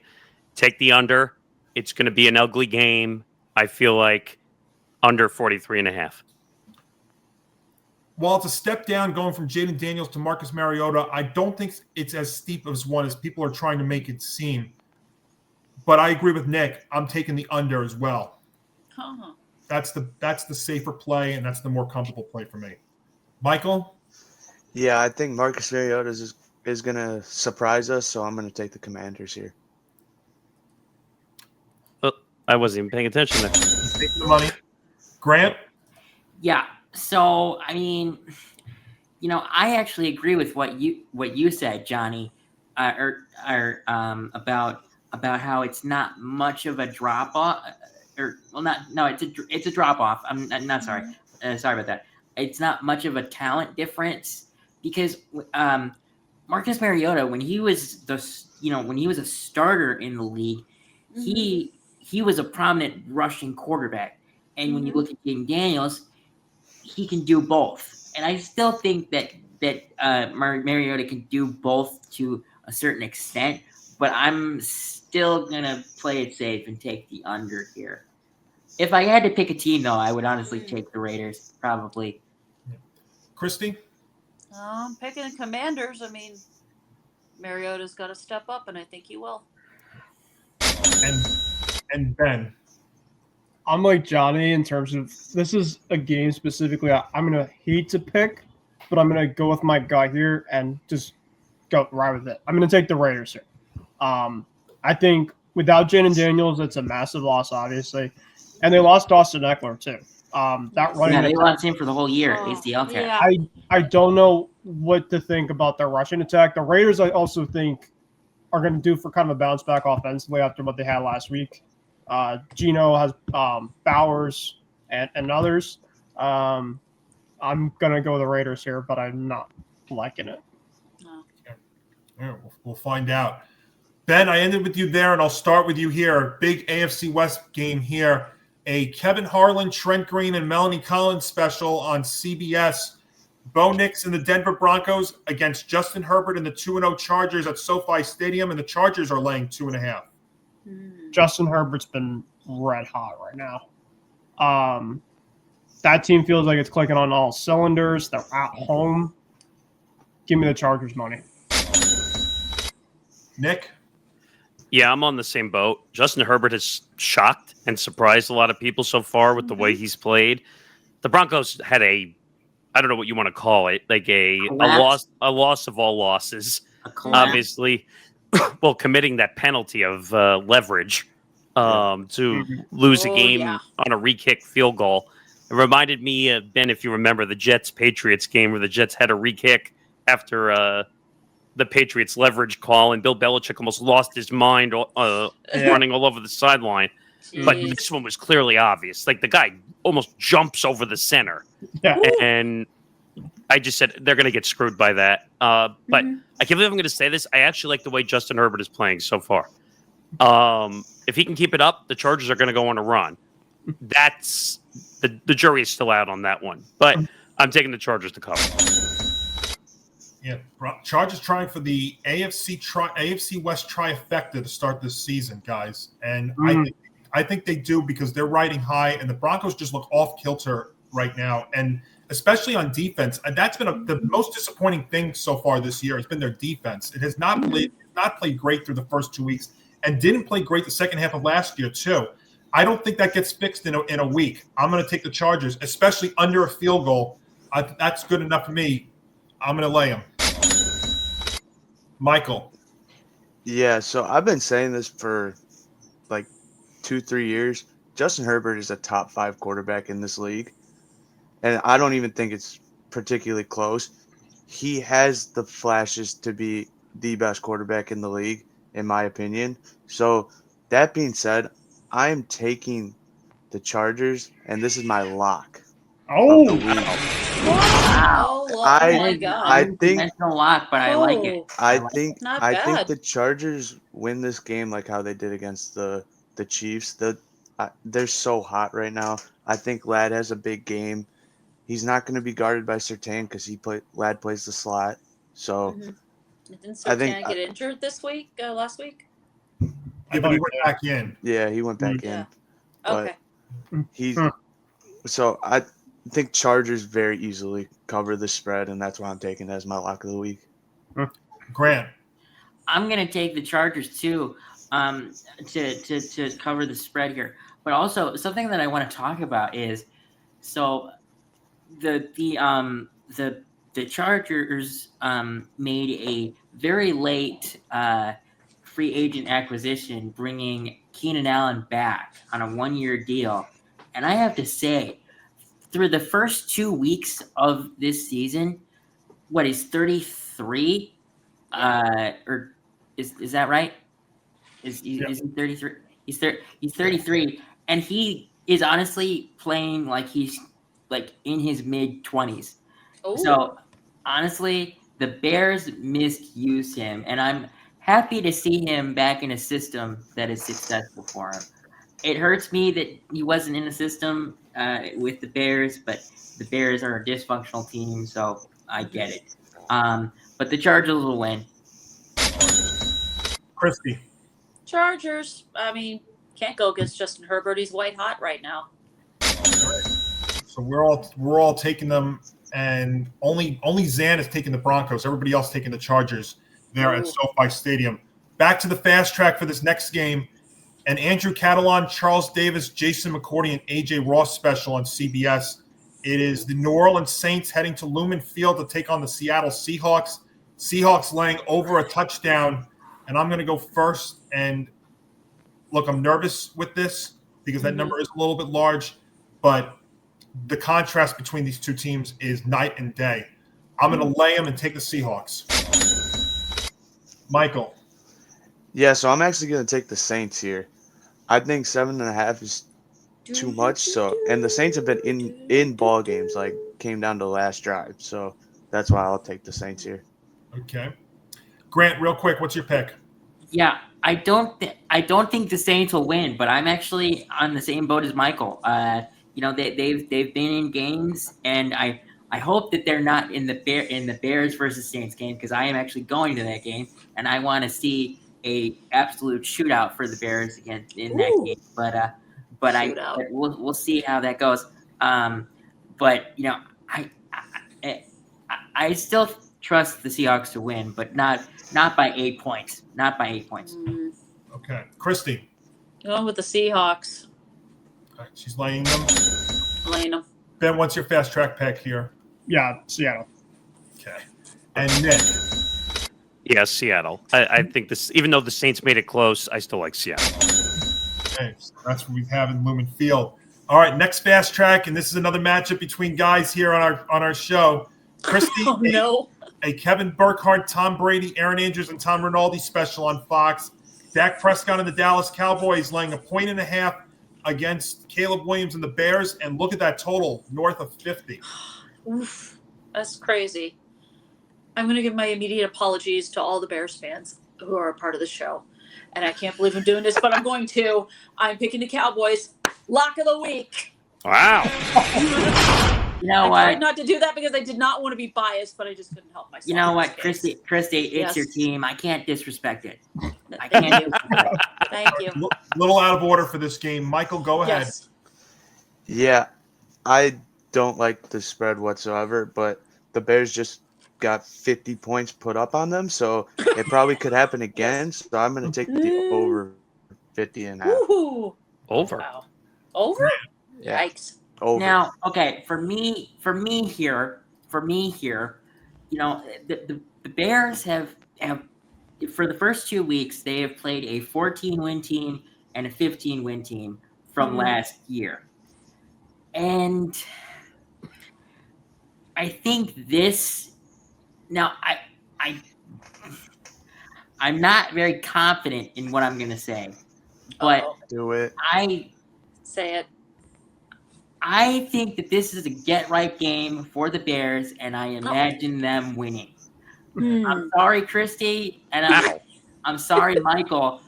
Take the under. It's going to be an ugly game. I feel like under 43.5. While it's a step down going from Jaden Daniels to Marcus Mariota, I don't think it's as steep as one as people are trying to make it seem. But I agree with Nick. I'm taking the under as well. Uh-huh. That's the safer play, and that's the more comfortable play for me. Michael? Yeah, I think Marcus Mariota is going to surprise us, so I'm going to take the Commanders here. Well, I wasn't even paying attention there. Take the money. Grant? Yeah. So, I mean, I actually agree with what you said, Johnny, about how it's not much of a drop off, it's a drop off. I'm not sorry. sorry about that. It's not much of a talent difference because Marcus Mariota, when he was a starter in the league, he was a prominent rushing quarterback. And when you look at Jaden Daniels, he can do both. And I still think that Mariota can do both to a certain extent, but I'm still gonna play it safe and take the under here. If I had to pick a team, though, I would honestly take the Raiders, probably. Christy? I'm picking the Commanders. I mean, Mariota's got to step up, and I think he will. And Ben? I'm like Johnny in terms of this is a game specifically I'm going to hate to pick, but I'm going to go with my gut here and just go right with it. I'm going to take the Raiders here. I think without Jaden Daniels, it's a massive loss, obviously. And they lost Austin Eckler, too. They lost him for the whole year. ACL tear. Yeah. I don't know what to think about their rushing attack. The Raiders, I also think, are going to do for kind of a bounce back offensively after what they had last week. Gino has Bowers and others. I'm going to go with the Raiders here, but I'm not liking it. No. Yeah, we'll find out. Ben, I ended with you there, and I'll start with you here. Big AFC West game here. A Kevin Harlan, Trent Green, and Melanie Collins special on CBS. Bo Nix and the Denver Broncos against Justin Herbert and the 2-0 Chargers at SoFi Stadium, and the Chargers are laying 2.5. Justin Herbert's been red hot right now. That team feels like it's clicking on all cylinders. They're at home. Give me the Chargers money. Nick? Yeah, I'm on the same boat. Justin Herbert has shocked and surprised a lot of people so far with the way he's played. The Broncos had I don't know what you want to call it, like a loss of all losses. Obviously, well, committing that penalty of leverage to lose a game on a re-kick field goal. It reminded me, Ben, if you remember the Jets-Patriots game where the Jets had a re-kick after the Patriots leverage call, and Bill Belichick almost lost his mind running all over the sideline. Jeez. But this one was clearly obvious. Like, the guy almost jumps over the center. Yeah. And I just said they're going to get screwed by that. But I can't believe I'm going to say this. I actually like the way Justin Herbert is playing so far. If he can keep it up, the Chargers are going to go on a run. That's the jury is still out on that one. But I'm taking the Chargers to cover. Yeah, Chargers trying for the AFC West trifecta to start this season, guys. And I think they do because they're riding high, and the Broncos just look off kilter right now. And especially on defense, and that's been the most disappointing thing so far this year has been their defense. It has not played great through the first 2 weeks, and didn't play great the second half of last year too. I don't think that gets fixed in a week. I'm going to take the Chargers, especially under a field goal. That's good enough for me. I'm going to lay them. Michael. Yeah, so I've been saying this for like 2-3 years. Justin Herbert is a top 5 quarterback in this league, and I don't even think it's particularly close. He has the flashes to be the best quarterback in the league, in my opinion. So that being said, I am taking the Chargers, and this is my lock of the week. Wow. I think That's no lock, but I like it. I think bad. the Chargers win this game like how they did against the Chiefs. They're so hot right now. I think Ladd has a big game. He's not going to be guarded by Surtain because Ladd plays the slot. So Didn't Surtain get injured last week? Yeah, but he went back in. Yeah, he went back in. Okay. So I think Chargers very easily cover the spread, and that's why I'm taking it as my lock of the week. Grant. I'm going to take the Chargers too, to cover the spread here. But also something that I want to talk about is so the Chargers made a very late free agent acquisition, bringing Keenan Allen back on a 1-year deal, and I have to say, through the first 2 weeks of this season, he's 33, or is that right? Is he 33? He's 33, and he is honestly playing like he's like in his mid-20s. Ooh. So honestly, the Bears misuse him, and I'm happy to see him back in a system that is successful for him. It hurts me that he wasn't in a system with the Bears, but the Bears are a dysfunctional team, so I get it. But the Chargers will win. Christy. Chargers. I mean, can't go against Justin Herbert. He's white hot right now. So we're all taking them, and only Zan is taking the Broncos. Everybody else taking the Chargers there at SoFi Stadium. Back to the fast track for this next game. An Andrew Catalon, Charles Davis, Jason McCourty, and AJ Ross special on CBS. It is the New Orleans Saints heading to Lumen Field to take on the Seattle Seahawks. Seahawks laying over a touchdown. And I'm going to go first. And look, I'm nervous with this because that number is a little bit large. But the contrast between these two teams is night and day. I'm going to lay them and take the Seahawks. Michael. Yeah, so I'm actually going to take the Saints here. I think 7.5 is too much. So, and the Saints have been in ball games, like came down to the last drive. So that's why I'll take the Saints here. Okay. Grant, real quick, what's your pick? Yeah, I don't think the Saints will win, but I'm actually on the same boat as Michael. They've been in games, and I hope that they're not in the Bears versus Saints game, because I am actually going to that game, and I want to see a absolute shootout for the Bears again in that game. But we'll see how that goes. But I still trust the Seahawks to win, but not by 8 points. Not by 8 points. Okay, Christy. Going with the Seahawks. All right, she's laying them. Laying them. Ben, what's your fast track pick here? Yeah, Seattle. Okay. And Nick. Yeah, Seattle. I think this, even though the Saints made it close, I still like Seattle. Okay, so that's what we have in Lumen Field. All right, next fast track, and this is another matchup between guys here on our show. Christy, a Kevin Burkhardt, Tom Brady, Aaron Andrews, and Tom Rinaldi special on Fox. Dak Prescott and the Dallas Cowboys laying 1.5 against Caleb Williams and the Bears, and look at that total, north of 50. Oof, that's crazy. I'm going to give my immediate apologies to all the Bears fans who are a part of the show. And I can't believe I'm doing this, but I'm going to. I'm picking the Cowboys. Lock of the week. Wow. You know I what? tried not to do that because I did not want to be biased, but I just couldn't help myself. You know what, Christy, it's Yes. your team. I can't disrespect it. I Thank can't. you. Thank you. Little out of order for this game. Michael, go ahead. Yes. Yeah, I don't like the spread whatsoever, but the Bears just got 50 points put up on them, so it probably could happen again. So I'm going to take the over 50.5. Ooh. Over. Wow. Over? Yeah. Yikes. Over. Now, okay, for me here, the Bears have for the first 2 weeks they have played a 14-win team and a 15-win team from last year, and I think this. Now, I'm not very confident in what I'm going to say, but Do it. Say it. I think that this is a get-right game for the Bears, and I imagine them winning. I'm sorry, Christy, and I'm sorry, Michael,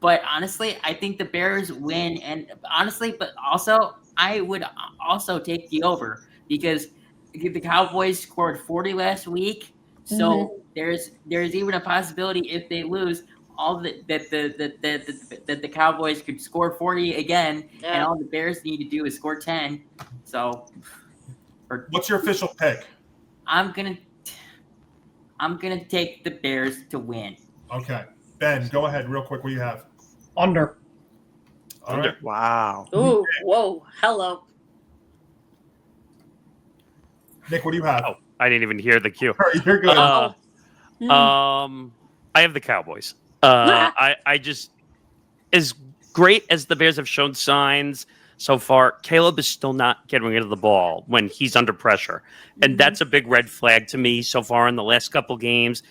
but honestly, I think the Bears win. And honestly, but also, I would also take the over because the Cowboys scored 40 last week, so there's even a possibility if they lose, that the Cowboys could score 40 again, and all the Bears need to do is score 10. So, What's your official pick? I'm gonna take the Bears to win. Okay, Ben, go ahead, real quick. What do you have? Under. All right. Wow. Ooh, whoa, hello. Nick, what do you have? Oh, I didn't even hear the cue. All right, you're good. I have the Cowboys. I just, as great as the Bears have shown signs so far, Caleb is still not getting rid of the ball when he's under pressure. And that's a big red flag to me so far in the last couple games.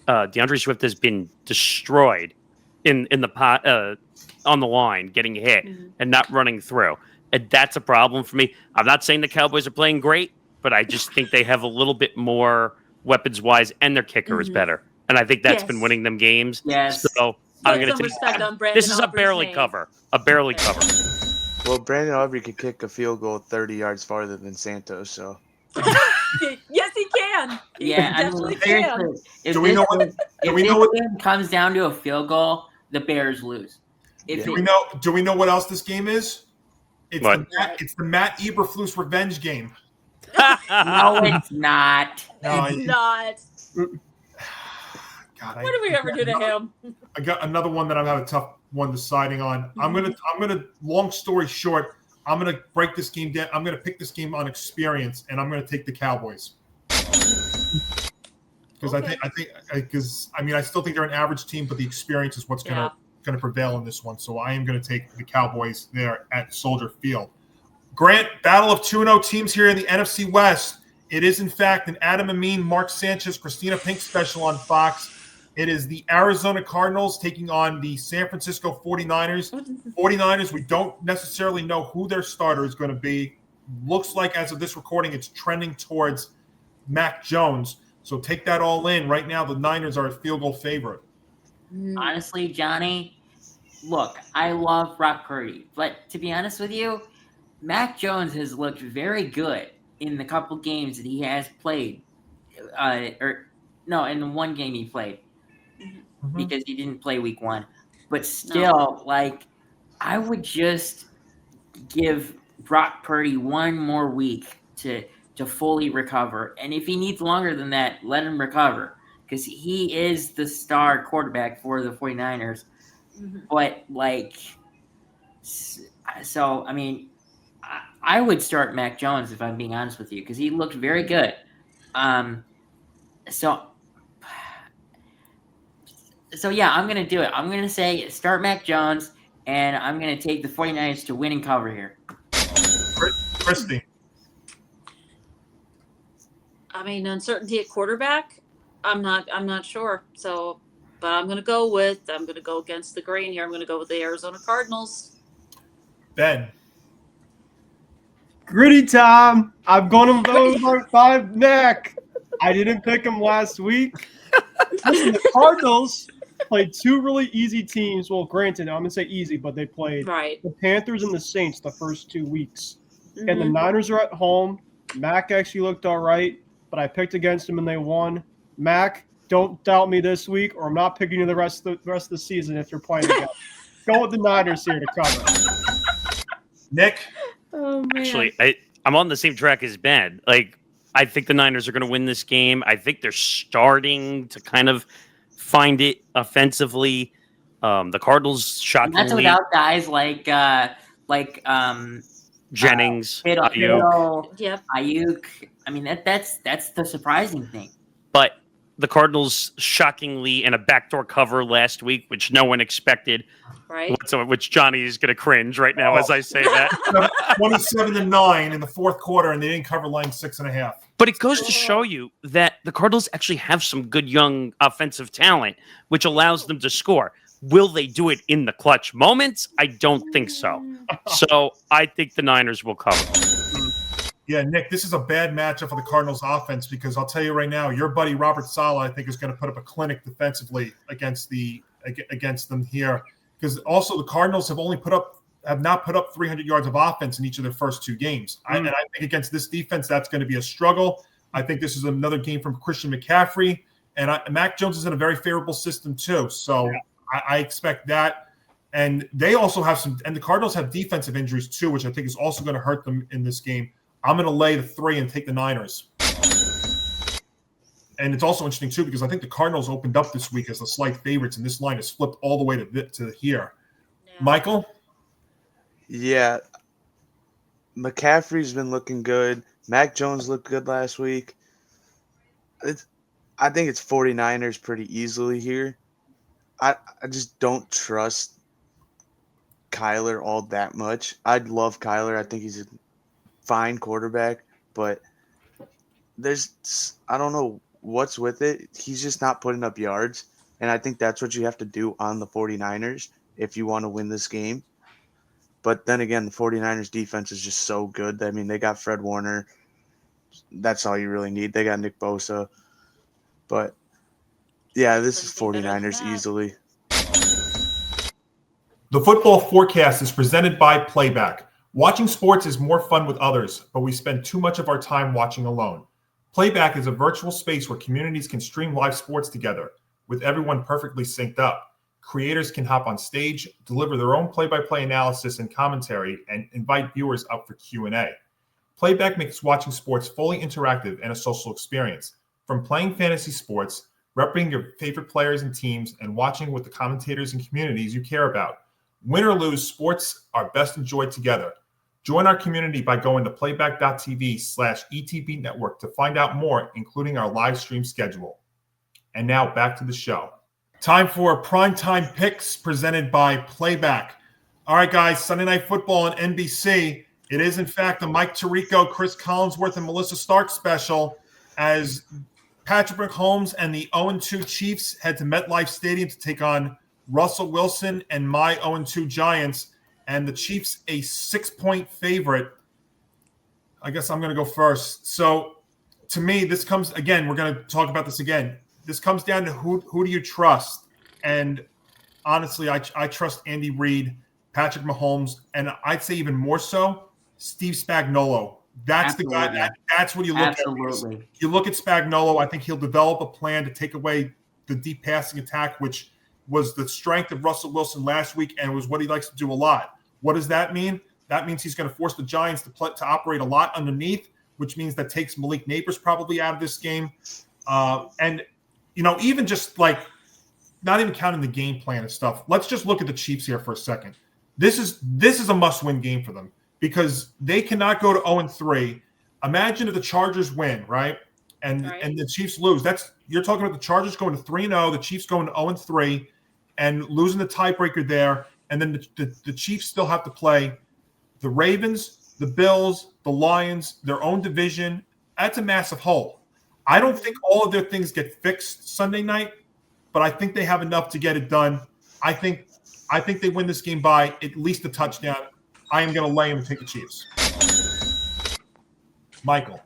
DeAndre Swift has been destroyed in the pot, on the line, getting hit and not running through. And that's a problem for me. I'm not saying the Cowboys are playing great, but I just think they have a little bit more weapons-wise, and their kicker is better. And I think that's been Yes. winning them games. Yes. So I'm Put going some to take. respect on Brandon This is a Aubrey's barely name. cover. A barely cover. Well, Brandon Aubrey could kick a field goal 30 yards farther than Santos, so. Yes, he can. He Yeah, I definitely mean, can. seriously, if Do we know what? if we this know what? game comes down to a field goal, the Bears lose. If Yeah. it, Do we know what else this game is? It's What? it's the Matt Eberflus revenge game. no, it's not. No, It's not. God, What did we ever do to him? I got another one that I'm having a tough one deciding on. I'm gonna. Long story short, I'm gonna break this game down. I'm gonna pick this game on experience, and I'm gonna take the Cowboys. Because Okay. I still think they're an average team, but the experience is what's gonna prevail in this one. So I am gonna take the Cowboys there at Soldier Field. Grant, battle of 2-0 teams here in the NFC West. It is in fact an Adam Amin, Mark Sanchez, Christina Pink special on Fox. It is the Arizona Cardinals taking on the San Francisco 49ers. 49ers, we don't necessarily know who their starter is going to be. Looks like as of this recording, it's trending towards Mac Jones. So take that all in. Right now, the Niners are a field goal favorite. Honestly, Johnny, look, I love Brock Purdy, but to be honest with you, Mac Jones has looked very good in the couple games that he has played. In the one game he played. Because he didn't play week 1. But still, I would just give Brock Purdy one more week to fully recover. And if he needs longer than that, let him recover. Because he is the star quarterback for the 49ers. But, so, I mean, I would start Mac Jones if I'm being honest with you. Because he looked very good. So yeah, I'm going to do it. I'm going to say start Mac Jones, and I'm going to take the 49ers to win and cover here. Christy. I mean, uncertainty at quarterback, I'm not sure. So, but I'm going to go against the grain here. I'm going to go with the Arizona Cardinals. Ben. Gritty time. I'm going to go with 5 neck. I didn't pick him last week. Listen, the Cardinals played 2 really easy teams. Well, granted, I'm going to say easy, but they played the Panthers and the Saints the first 2 weeks. And the Niners are at home. Mac actually looked all right, but I picked against them and they won. Mac, don't doubt me this week, or I'm not picking you the rest of the season if you're playing again. Go with the Niners here to cover. Nick? Oh, man. Actually, I'm on the same track as Ben. I think the Niners are going to win this game. I think they're starting to kind of find it offensively. The Cardinals shockingly. And that's without guys like Jennings, Ayuk. Yep. Ayuk. I mean that's the surprising thing. But the Cardinals shockingly in a backdoor cover last week, which no one expected. Right. Which Johnny is going to cringe right now as I say that. 27-9 in the fourth quarter, and they didn't cover line 6.5. But it goes to show you that the Cardinals actually have some good young offensive talent, which allows them to score. Will they do it in the clutch moments? I don't think so. So I think the Niners will cover. Yeah, Nick, this is a bad matchup for the Cardinals offense because I'll tell you right now, your buddy Robert Saleh, I think, is going to put up a clinic defensively against them here. Because also the Cardinals have not put up 300 yards of offense in each of their first 2 games. And I think against this defense, that's going to be a struggle. I think this is another game from Christian McCaffrey. And Mac Jones is in a very favorable system too. So I expect that. And they also have and the Cardinals have defensive injuries too, which I think is also going to hurt them in this game. I'm going to lay the 3 and take the Niners. And it's also interesting too because I think the Cardinals opened up this week as the slight favorites, and this line has flipped all the way to here. Yeah. Michael? Yeah. McCaffrey's been looking good. Mac Jones looked good last week. I think it's 49ers pretty easily here. I just don't trust Kyler all that much. I love Kyler. I think he's a fine quarterback, but I don't know what's with it. He's just not putting up yards, and I think that's what you have to do on the 49ers if you want to win this game. But then again, the 49ers defense is just so good. I mean, they got Fred Warner. That's all you really need. They got Nick Bosa. But, yeah, this is Couldn't do better than 49ers that. easily. The football forecast is presented by Playback. Watching sports is more fun with others, but we spend too much of our time watching alone. Playback is a virtual space where communities can stream live sports together, with everyone perfectly synced up. Creators can hop on stage, deliver their own play-by-play analysis and commentary, and invite viewers up for Q&A. Playback makes watching sports fully interactive and a social experience. From playing fantasy sports, repping your favorite players and teams, and watching with the commentators and communities you care about. Win or lose, sports are best enjoyed together. Join our community by going to playback.tv/ETB Network to find out more, including our live stream schedule. And now back to the show. Time for primetime picks presented by Playback. All right, guys, Sunday Night Football on NBC. It is, in fact, the Mike Tirico, Chris Collinsworth, and Melissa Stark special as Patrick Mahomes and the 0-2 Chiefs head to MetLife Stadium to take on Russell Wilson and my 0-2 Giants. And the Chiefs a 6-point favorite. I guess I'm going to go first. So, to me, this comes, again, we're going to talk about this again. This comes down to who do you trust? And honestly, I trust Andy Reid, Patrick Mahomes, and I'd say even more so, Steve Spagnuolo. That's Absolutely. the guy. That's what you look Absolutely. at. You look at Spagnuolo, I think he'll develop a plan to take away the deep passing attack, which was the strength of Russell Wilson last week and was what he likes to do a lot. What does that mean? That means he's going to force the Giants to operate a lot underneath, which means that takes Malik Neighbors probably out of this game. And, even just like not even counting the game plan and stuff, let's just look at the Chiefs here for a second. This is a must-win game for them because they cannot go to 0-3. Imagine if the Chargers win, right? And the Chiefs lose. You're talking about the Chargers going to 3-0, the Chiefs going to 0-3, and losing the tiebreaker there. And then the Chiefs still have to play the Ravens, the Bills, the Lions, their own division. That's a massive hole. I don't think all of their things get fixed Sunday night, but I think they have enough to get it done. I think they win this game by at least a touchdown. I am going to lay them and take the Chiefs. Michael.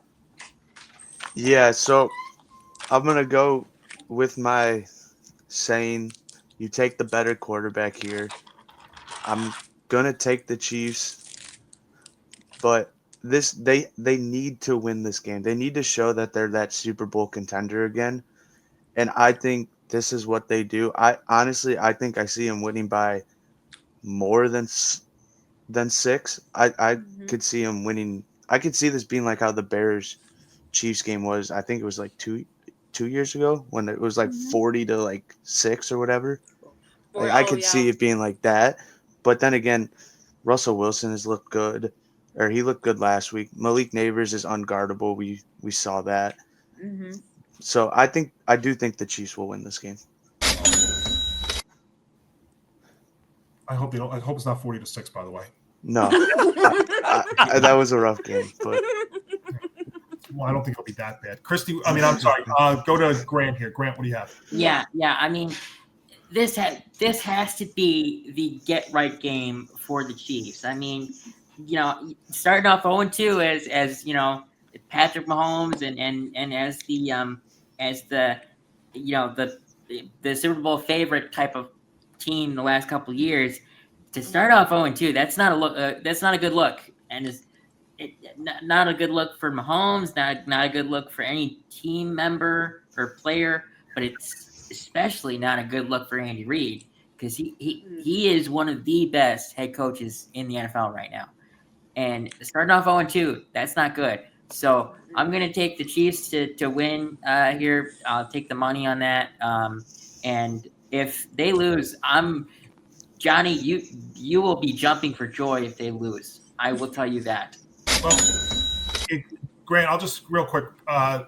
Yeah, so I'm going to go with my saying you take the better quarterback here. I'm going to take the Chiefs, but they need to win this game. They need to show that they're that Super Bowl contender again, and I think this is what they do. I think I see them winning by more than 6. I could see them winning. I could see this being like how the Bears Chiefs game was. I think it was like two years ago when it was like 40-6 or whatever. Like, I could see it being like that. But then again, Russell Wilson has looked good, or he looked good last week. Malik Neighbors is unguardable. We saw that. Mm-hmm. So I do think the Chiefs will win this game. I hope they don't. I hope it's not 40-6. By the way. No, that was a rough game, but well, I don't think it'll be that bad. Christy, I'm sorry. Go to Grant here. Grant, what do you have? Yeah. I mean, this has to be the get right game for the Chiefs. I mean, starting off 0-2 as Patrick Mahomes and as the Super Bowl favorite type of team the last couple of years, to start off 0-2, that's not a look. That's not a good look, and it's not a good look for Mahomes. Not a good look for any team member or player. But it's especially not a good look for Andy Reid because he is one of the best head coaches in the NFL right now. And starting off 0-2, that's not good. So I'm going to take the Chiefs to win here. I'll take the money on that. And if they lose, Johnny, you will be jumping for joy if they lose. I will tell you that. Well, Grant, I'll just real quick. I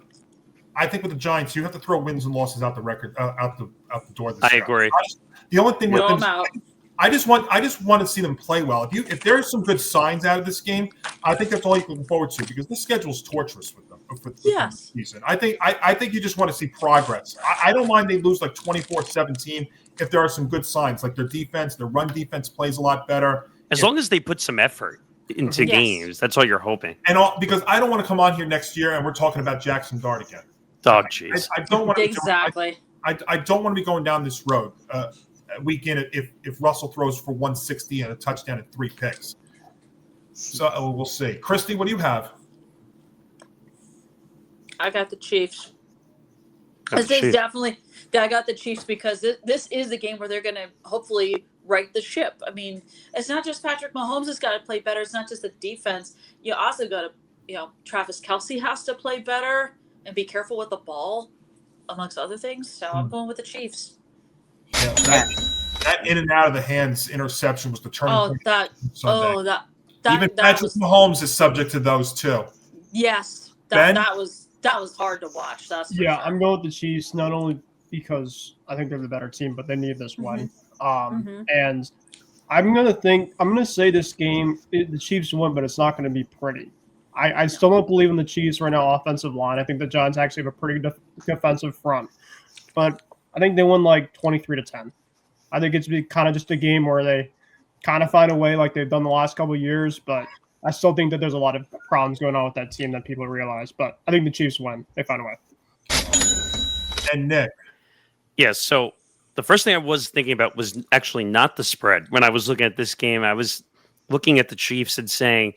think with the Giants, you have to throw wins and losses out the door. I agree. The only thing with them, out. I just want to see them play well. If there's some good signs out of this game, I think that's all you can look forward to because this schedule is torturous with them. Yes. Season. I think you just want to see progress. I don't mind they lose like 24-17 if there are some good signs, like their run defense plays a lot better, As long as they put some effort into Yes. games, that's all you're hoping. And because I don't want to come on here next year and we're talking about Jackson Dart again. Oh, jeez. I don't want to. Exactly. I don't want to be going down this road weekend if Russell throws for 160 and a touchdown and 3 picks. So we'll see. Christy, what do you have? I got the Chiefs. Got This the is Chiefs. definitely. I got the Chiefs because this is the game where they're going to hopefully right the ship. I mean, it's not just Patrick Mahomes has got to play better. It's not just the defense. You also got to, Travis Kelce has to play better and be careful with the ball, amongst other things. So I'm going with the Chiefs. Yeah, that in and out of the hands interception was the turning point. Sunday. Even Patrick Mahomes is subject to those too. Yes, Ben? that was hard to watch. That's for sure. I'm going with the Chiefs, not only because I think they're the better team, but they need this win. And I'm gonna say this game, the Chiefs win, but it's not going to be pretty. I still don't believe in the Chiefs right now offensive line. I think the Giants actually have a pretty defensive front, but I think they win like 23-10. I think it's kind of just a game where they kind of find a way like they've done the last couple of years, but I still think that there's a lot of problems going on with that team that people realize. But I think the Chiefs win. They find a way. And Nick. Yes, so the first thing I was thinking about was actually not the spread. When I was looking at this game, I was looking at the Chiefs and saying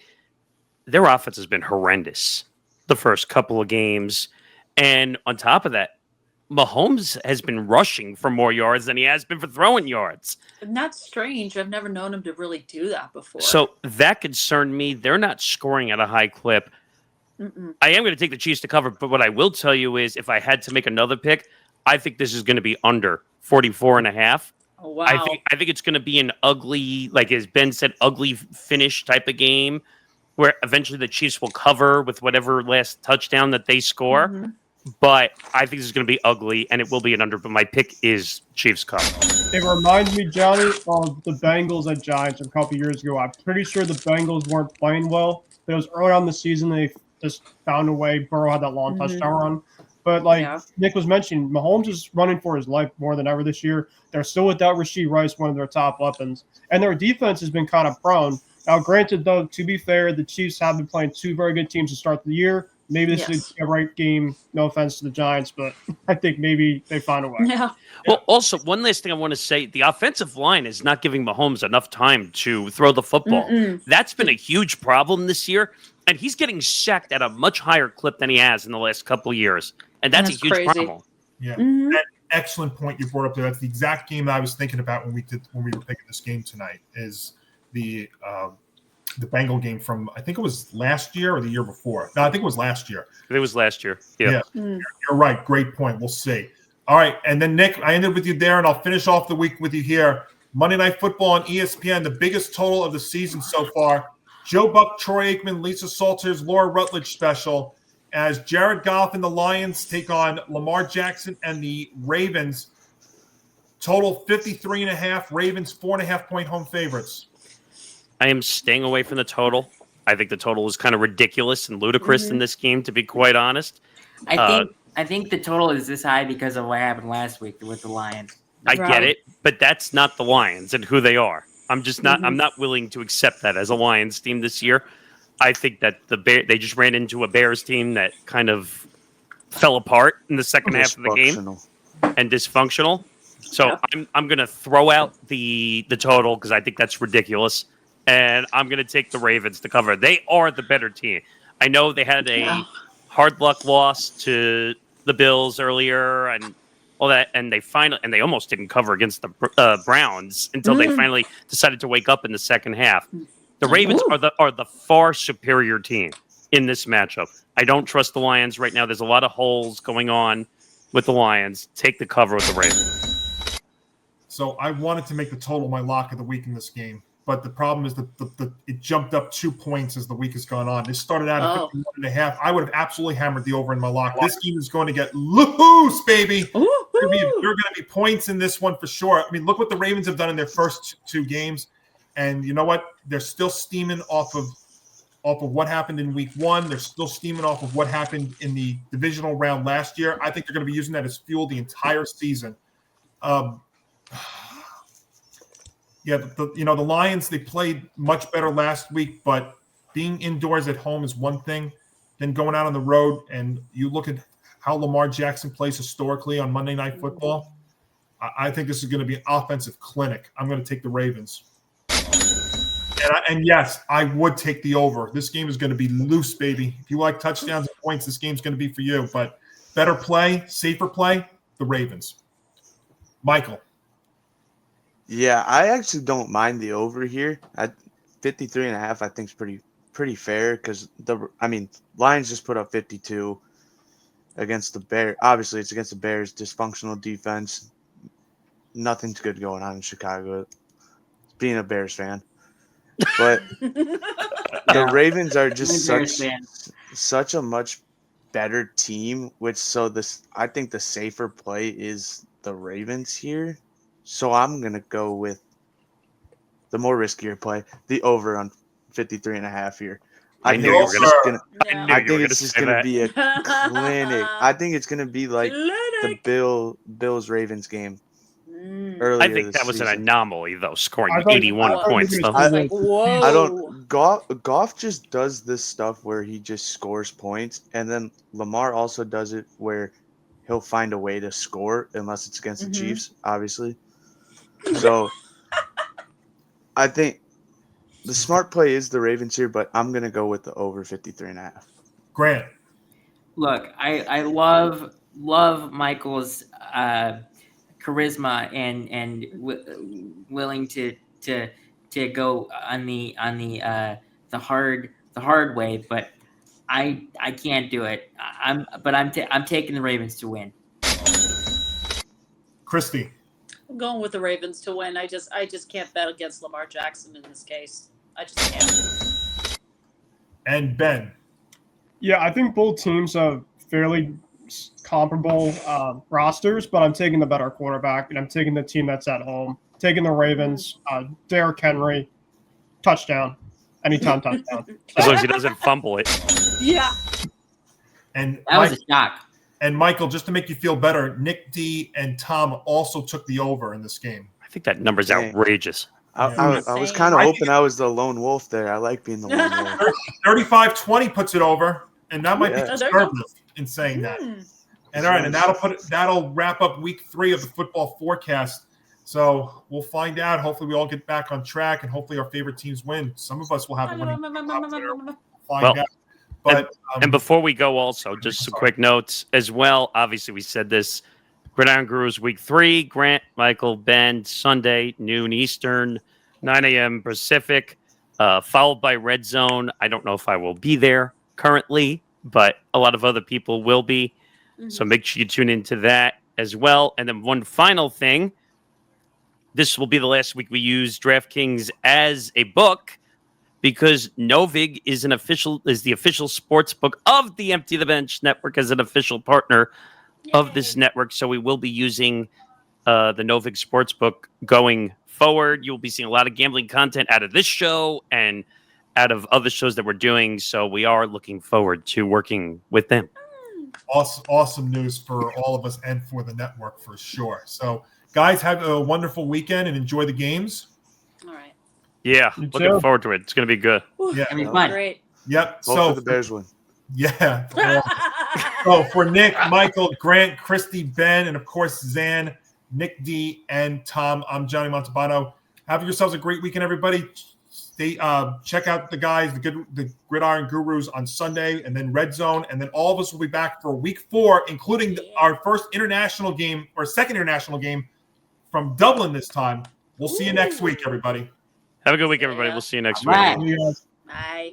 their offense has been horrendous the first couple of games. And on top of that, Mahomes has been rushing for more yards than he has been for throwing yards. And that's strange. I've never known him to really do that before. So that concerned me. They're not scoring at a high clip. I am going to take the Chiefs to cover, but what I will tell you is if I had to make another pick, I think this is going to be under 44.5. Oh, wow. I think it's going to be an ugly, like as Ben said, ugly finish type of game where eventually the Chiefs will cover with whatever last touchdown that they score. But I think this is going to be ugly, and it will be an under. But my pick is Chiefs cover. It reminds me, Johnny, of the Bengals at Giants a couple years ago. I'm pretty sure the Bengals weren't playing well. It was early on in the season. They just found a way. Burrow had that long touchdown run. But Nick was mentioning, Mahomes is running for his life more than ever this year. They're still without Rashee Rice, one of their top weapons. And their defense has been kind of prone. Now, granted, though, to be fair, the Chiefs have been playing 2 very good teams to start the year. Maybe this is a right game. No offense to the Giants, but I think maybe they find a way. Yeah. Well, also, one last thing I want to say. The offensive line is not giving Mahomes enough time to throw the football. That's been a huge problem this year, and he's getting sacked at a much higher clip than he has in the last couple of years. And that's a huge crazy. problem. Yeah. Excellent point you brought up there. That's the exact game that I was thinking about when we were picking this game tonight is the Bengal game from, I think it was last year or the year before. No, I think it was last year. It was last year. Yeah. You're right. Great point. We'll see. All right. And then, Nick, I ended with you there, and I'll finish off the week with you here. Monday Night Football on ESPN, the biggest total of the season so far. Joe Buck, Troy Aikman, Lisa Salters, Laura Rutledge special as Jared Goff and the Lions take on Lamar Jackson and the Ravens. Total 53.5. Ravens 4.5-point home favorites. I am staying away from the total. I think the total is kind of ridiculous and ludicrous in this game, to be quite honest. I think the total is this high because of what happened last week with the Lions. I get it, but that's not the Lions and who they are. I'm just not. I'm not willing to accept that as a Lions team this year. I think that they just ran into a Bears team that kind of fell apart in the second half of the game and dysfunctional. So I'm going to throw out the total because I think that's ridiculous. And I'm going to take the Ravens to cover. They are the better team. I know they had a hard luck loss to the Bills earlier and all that, and they almost didn't cover against the Browns until they finally decided to wake up in the second half. The Ravens are the far superior team in this matchup. I don't trust the Lions right now. There's a lot of holes going on with the Lions. Take the cover with the Ravens. So I wanted to make the total my lock of the week in this game. But the problem is that it jumped up 2 points as the week has gone on. This started out at 51.5. I would have absolutely hammered the over in my lock. This game is going to get loose, baby. There are going to be points in this one for sure. I mean, look what the Ravens have done in their first 2 games. And you know what? They're still steaming off of what happened in week 1. They're still steaming off of what happened in the divisional round last year. I think they're going to be using that as fuel the entire season. Yeah, the Lions, they played much better last week, but being indoors at home is one thing. Then going out on the road, and you look at how Lamar Jackson plays historically on Monday Night Football, I think this is going to be an offensive clinic. I'm going to take the Ravens. And yes, I would take the over. This game is going to be loose, baby. If you like touchdowns and points, this game's going to be for you. But better play, safer play, the Ravens. Michael. Yeah, I actually don't mind the over here. At 53.5, I think is pretty fair because Lions just put up 52 against the Bears. Obviously, it's against the Bears, dysfunctional defense. Nothing's good going on in Chicago. Being a Bears fan. But the Ravens are just such a much better team, I think the safer play is the Ravens here. So I'm gonna go with the more riskier play, the over on 53.5 here. I think it's just gonna be a clinic. I think it's gonna be like the Bills Ravens game. I think that was an anomaly, though, scoring 81 points. Goff just does this stuff where he just scores points, and then Lamar also does it where he'll find a way to score, unless it's against the Chiefs, obviously. So I think the smart play is the Ravens here, but I'm going to go with the over 53.5. Grant. Look, I love Michael's charisma and willing to go on the hard way, but I can't do it. I'm taking the Ravens to win. Christy. I'm going with the Ravens to win. I just can't bet against Lamar Jackson in this case. I just can't. And Ben. Yeah, I think both teams have fairly comparable rosters, but I'm taking the better quarterback, and I'm taking the team that's at home. Taking the Ravens. Derrick Henry, touchdown, anytime touchdown. As long as he doesn't fumble it. Yeah. And that was a shock. And Michael, just to make you feel better, Nick D and Tom also took the over in this game. I think that number's outrageous. I was kind of hoping I was the lone wolf there. I like being the lone wolf. 35-20 puts it over, and that might be conservative in saying that. And all right, and that'll wrap up week 3 of the football forecast. So we'll find out. Hopefully, we all get back on track, and hopefully, our favorite teams win. Some of us will have a winning. Find out. But and before we go, also just some quick notes as well. Obviously, we said this. Gridiron Gurus week 3. Grant, Michael, Ben, Sunday, noon Eastern, 9 a.m. Pacific, followed by Red Zone. I don't know if I will be there currently, but a lot of other people will be. So make sure you tune into that as well. And then one final thing. This will be the last week we use DraftKings as a book because Novig is the official sports book of the Empty the Bench Network as an official partner of this network. So we will be using the Novig Sportsbook going forward. You'll be seeing a lot of gambling content out of this show and out of other shows that we're doing. So we are looking forward to working with them. Awesome news for all of us and for the network for sure. So guys, have a wonderful weekend and enjoy the games. All right. Yeah, looking forward to it. It's going to be good. Yeah, I mean, fun. Great. Yep. Both of the Bears win. Yeah. So for Nick, Michael, Grant, Christy, Ben, and of course Zan, Nick D, and Tom, I'm Johnny Montalbano. Have yourselves a great weekend, everybody. Check out the guys, the Gridiron Gurus on Sunday, and then Red Zone, and then all of us will be back for week 4, including our first international game or second international game from Dublin this time. We'll see you next week, everybody. Have a good week, everybody. We'll see you next week. Right. Bye.